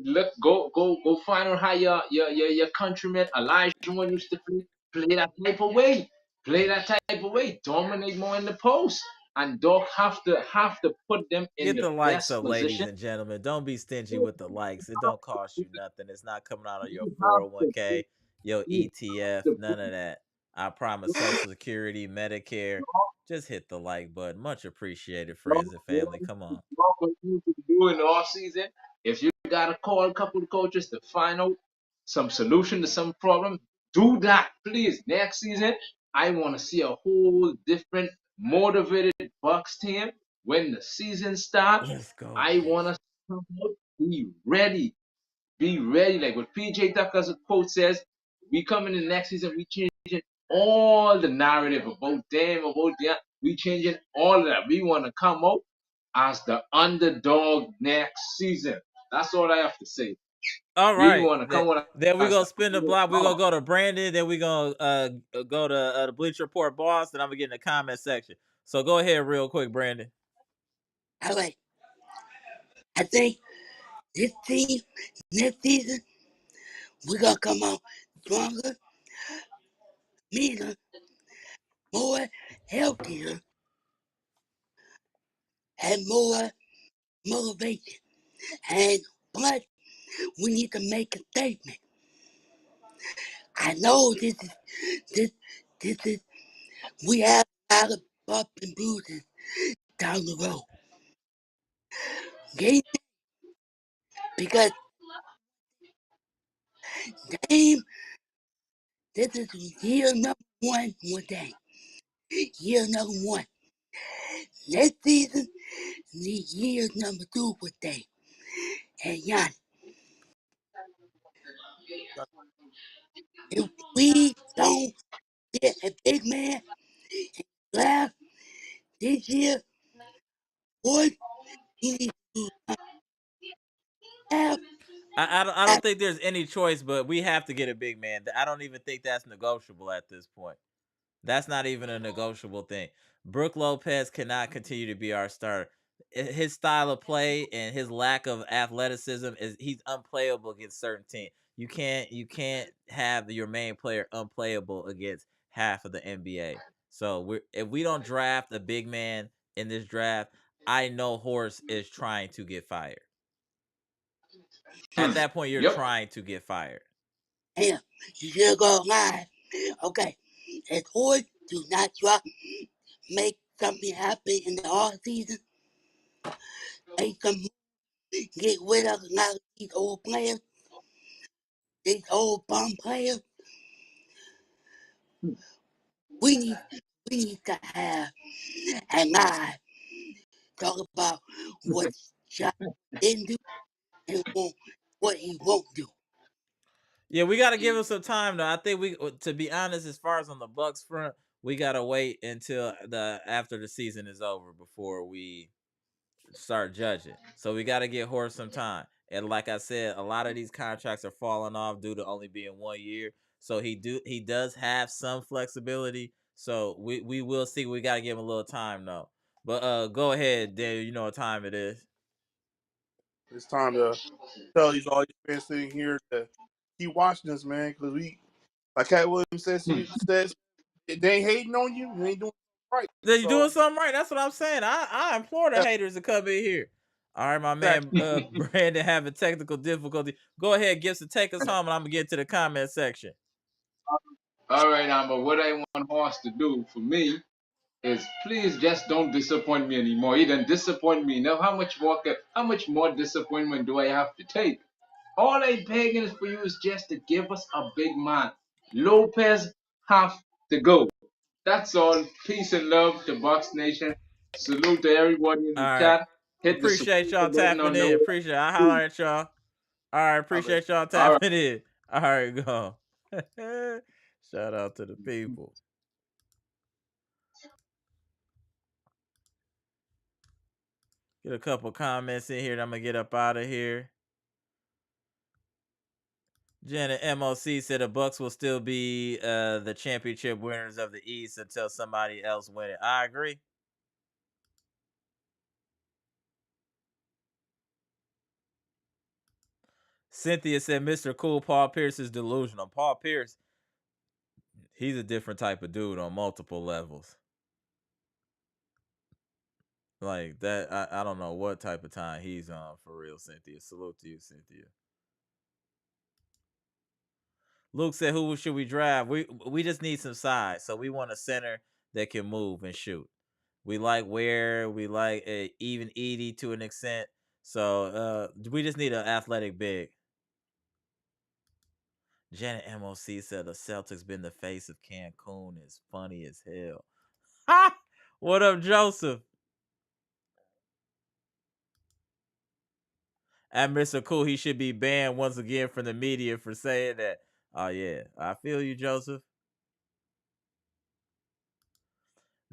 S4: Look, go find out how your countryman Elijah one used to play. Play that type of way. Play that type of way. Dominate more in the post. And Doc have to put them in
S1: Get
S4: the
S1: the likes
S4: best
S1: up, ladies
S4: position.
S1: and gentlemen. Don't be stingy with the likes. It don't cost you nothing. It's not coming out of your
S4: You have to
S1: 401k, your
S4: you have
S1: ETF,
S4: to
S1: none of that. I promise Social Security, Medicare. Just hit the like button. Much appreciated, friends and family. Come on.
S4: what you can do in the off season. If you gotta call a couple of coaches to find out some solution to some problem, do that, please. Next season, I want to see a whole different motivated Bucks team. When the season starts,
S1: Let's go,
S4: I
S1: Chiefs.
S4: want to be ready. Be ready. Like what PJ Tucker's quote says, we come in the next season, we changing all the narrative about them, about them. We changing all of that. We want to come out as the underdog next season. That's all I have to say.
S1: All
S4: We
S1: right.
S4: want to come out
S1: Then we
S4: as
S1: gonna
S4: the
S1: spin the block. We gonna
S4: underdog.
S1: go to Brandon. Then we gonna go to the Bleacher Report boss. And I'm gonna get in the comment section. So go ahead, real quick, Brandon.
S3: All right. I think this team next season we're gonna come out stronger, meaner, more healthier, and more motivation. And but we need to make a statement. I know this this is we have a lot of bumps and bruises down the road. Game because game this is year number one day. Year number one. Next season the year number two with day. And Yanni, If we don't get a big man draft this year, what he needs to have
S1: I
S3: at
S1: don't think there's any choice, but we have to get a big man. I don't even think that's negotiable at this point. That's not even a negotiable thing. Brooke Lopez cannot continue to be our starter. His style of play and his lack of athleticism is he's unplayable against certain teams. You can't have your main player unplayable against half of the NBA. So if we don't draft a big man in this draft, I know Horse is trying to get fired. At that point, you're
S4: Yep.
S1: trying to get fired.
S3: him. You should go live. Okay. If Ford do not drop, make something happen in the off season, make some get rid of a lot of these old players, these old bum players. We need we need to have a live talk about what Shot didn't do and what he won't do.
S1: Yeah, we got to give him some time though. I think to be honest, as far as on the Bucks front, we got to wait until the after the season is over before we start judging. So we got to get Horse some time. And like I said, a lot of these contracts are falling off due to only being 1 year. So he does have some flexibility. So we will see. We got to give him a little time though. But go ahead, Daniel. You know what time it is.
S2: It's time to tell these all these fans sitting here to keep watching us, man, because we, like Cat Williams says, they ain't hating on you. You ain't doing right.
S1: They doing
S2: So
S1: something right. That's what I'm saying. I implore the
S2: yeah,
S1: haters to come in here. All right, my man
S2: exactly.
S1: Brandon having technical difficulty. Go ahead, Gibson, take us home, and I'm gonna get to the comment section.
S4: All right, but what I want Horse to do for me is please just don't disappoint me anymore. He done disappoint me. Now how much more disappointment do I have to take? All I begging is for you is just to give us a big man. Lopez have to go. That's all. Peace and love to Bucks Nation. Salute to everybody in
S1: All
S4: the
S1: right,
S4: chat. Hit the
S1: appreciate y'all
S4: subscribe button
S1: tapping
S4: on the
S1: in.
S4: way.
S1: Appreciate it. I holler at y'all. All right,
S2: I bet.
S1: appreciate y'all
S4: All right.
S1: tapping in. All right, go. Shout out to the people. Get a couple comments in here. I'm gonna get up out of here. Janet MOC said the Bucks will still be the championship winners of the East until somebody else win it. I agree. Cynthia said Mr. Cool Paul Pierce is delusional. Paul Pierce, he's a different type of dude on multiple levels. Like that, I don't know what type of time he's on for real, Cynthia. Salute to you, Cynthia. Luke said, "Who should we draft? We just need some size. So we want a center that can move and shoot. We like Ware. We like even Edie to an extent. So we just need an athletic big." Janet MOC said the Celtics been the face of Cancun. Is funny as hell. Ha! What up, Joseph? At Mr. Cool, he should be banned once again from the media for saying that. Oh yeah, I feel you, Joseph.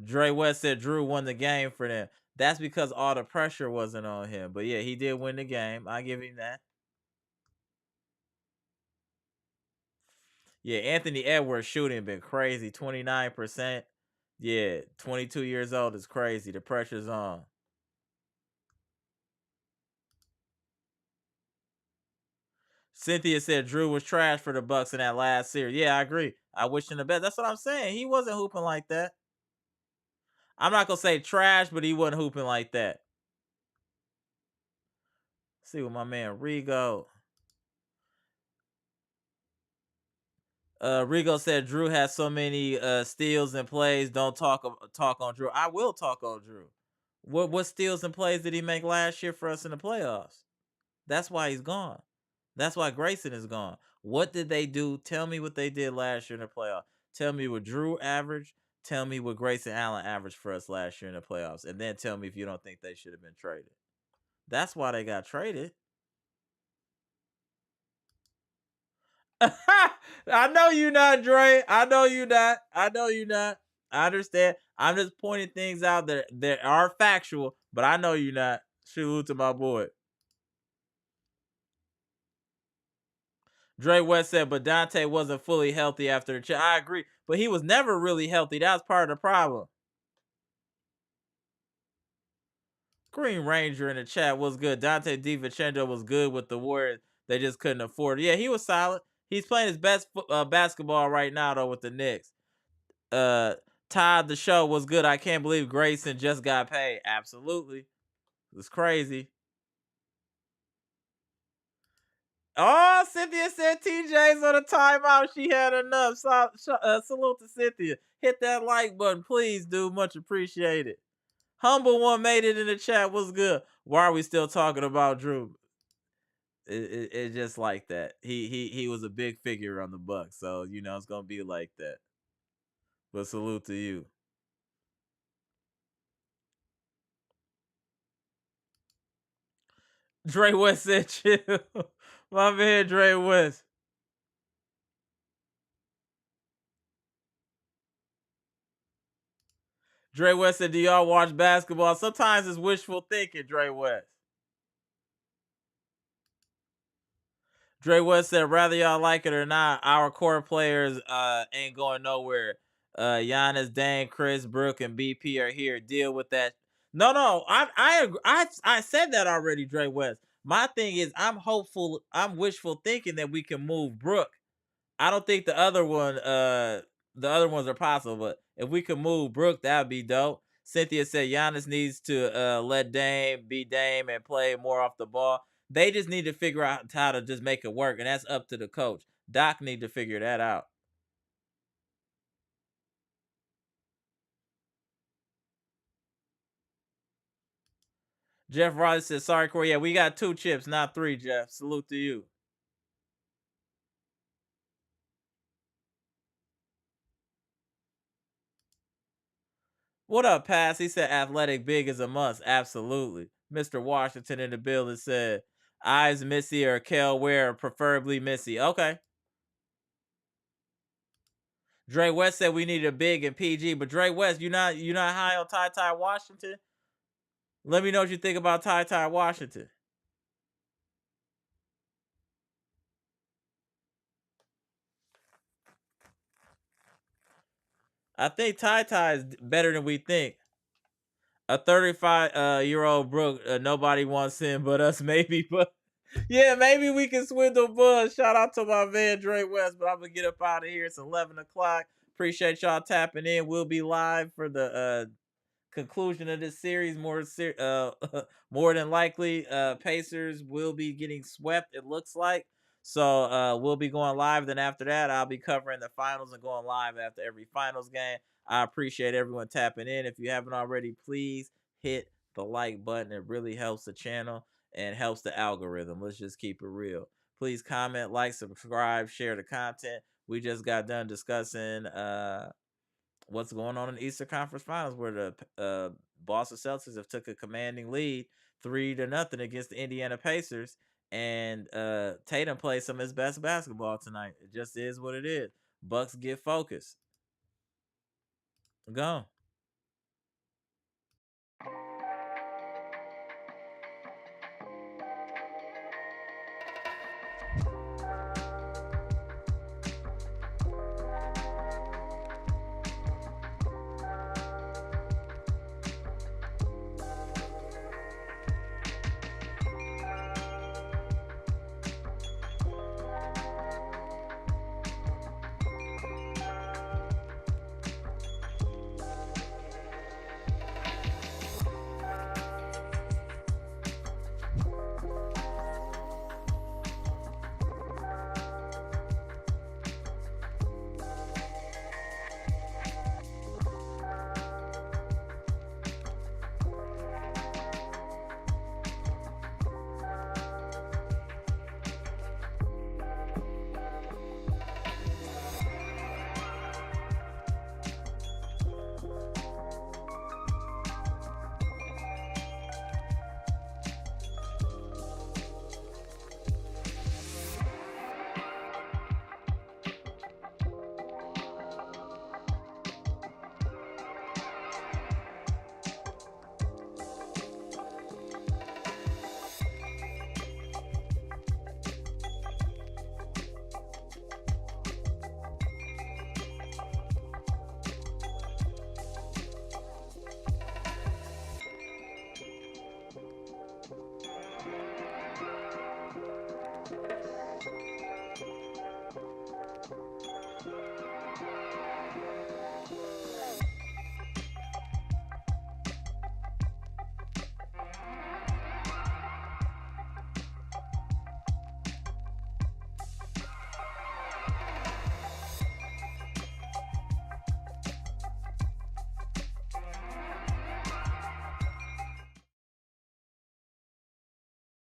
S1: Dre West said Drew won the game for them. That's because all the pressure wasn't on him. But yeah, he did win the game. I give him that. Yeah, Anthony Edwards shooting been crazy. 29%. Yeah, 22 years old is crazy. The pressure's on. Cynthia said Drew was trash for the Bucks in that last series. Yeah, I agree. I wish him the best. That's what I'm saying. He wasn't hooping like that. I'm not gonna say trash, but he wasn't hooping like that. See what my man Rigo. Rigo said Drew has so many steals and plays. Don't talk on Drew. I will talk on Drew. What steals and plays did he make last year for us in the playoffs? That's why he's gone. That's why Grayson is gone. What did they do? Tell me what they did last year in the playoffs. Tell me what Drew averaged. Tell me what Grayson Allen averaged for us last year in the playoffs. And then tell me if you don't think they should have been traded. That's why they got traded. I know you not, Dre. I know you not. I know you not. I understand. I'm just pointing things out that are factual, but I know you not. Shoot to my boy. Dre West said, but Dante wasn't fully healthy after the I agree, but he was never really healthy. That was part of the problem. Green Ranger in the chat was good. Dante DiVincenzo was good with the Warriors. They just couldn't afford it. Yeah, he was solid. He's playing his best basketball right now, though, with the Knicks. Todd the show was good. I can't believe Grayson just got paid. Absolutely. It's crazy. Oh, Cynthia said TJ's on a timeout. She had enough. Salute to Cynthia. Hit that like button, please, dude. Much appreciated. Humble One made it in the chat. What's good? Why are we still talking about Drew? It's just like that. He was a big figure on the Bucks, so you know it's gonna be like that. But salute to you. Dre West said chill. My man Dre West. Dre West said, do y'all watch basketball? Sometimes it's wishful thinking, Dre West. Dre West said, rather y'all like it or not, our core players ain't going nowhere. Giannis, Dane, Chris, Brooke, and BP are here. Deal with that. No, I said that already, Dre West. My thing is, I'm hopeful, I'm wishful thinking that we can move Brooke. I don't think the other ones are possible, but if we could move Brooke, that'd be dope. Cynthia said Giannis needs to let Dame be Dame and play more off the ball. They just need to figure out how to just make it work, and that's up to the coach. Doc need to figure that out. Jeff Riley says, sorry, Corey. Yeah, we got 2 chips, not 3, Jeff. Salute to you. What up, Pass? He said athletic big is a must. Absolutely. Mr. Washington in the building said eyes Missy or Kel Ware, preferably Missy. Okay. Dre West said we need a big and PG, but Dre West, you not high on Ty Washington? Let me know what you think about Ty Washington. I think Ty is better than we think. A 35-year-old Brooke, nobody wants him but us, maybe. But yeah, maybe we can swindle Buzz. Shout out to my man Dre West, but I'm gonna get up out of here. It's 11 o'clock. Appreciate y'all tapping in. We'll be live for the conclusion of this series. More than likely, Pacers will be getting swept, it looks like. So we'll be going live. Then after that, I'll be covering the finals and going live after every finals game. I appreciate everyone tapping in. If you haven't already, please hit the like button. It really helps the channel and helps the algorithm. Let's just keep it real. Please comment, like, subscribe, share the content. We just got done discussing what's going on in the Eastern Conference Finals, where the Boston Celtics have took a commanding lead 3-0 against the Indiana Pacers, and Tatum played some of his best basketball tonight. It just is what it is. Bucks get focused. Go.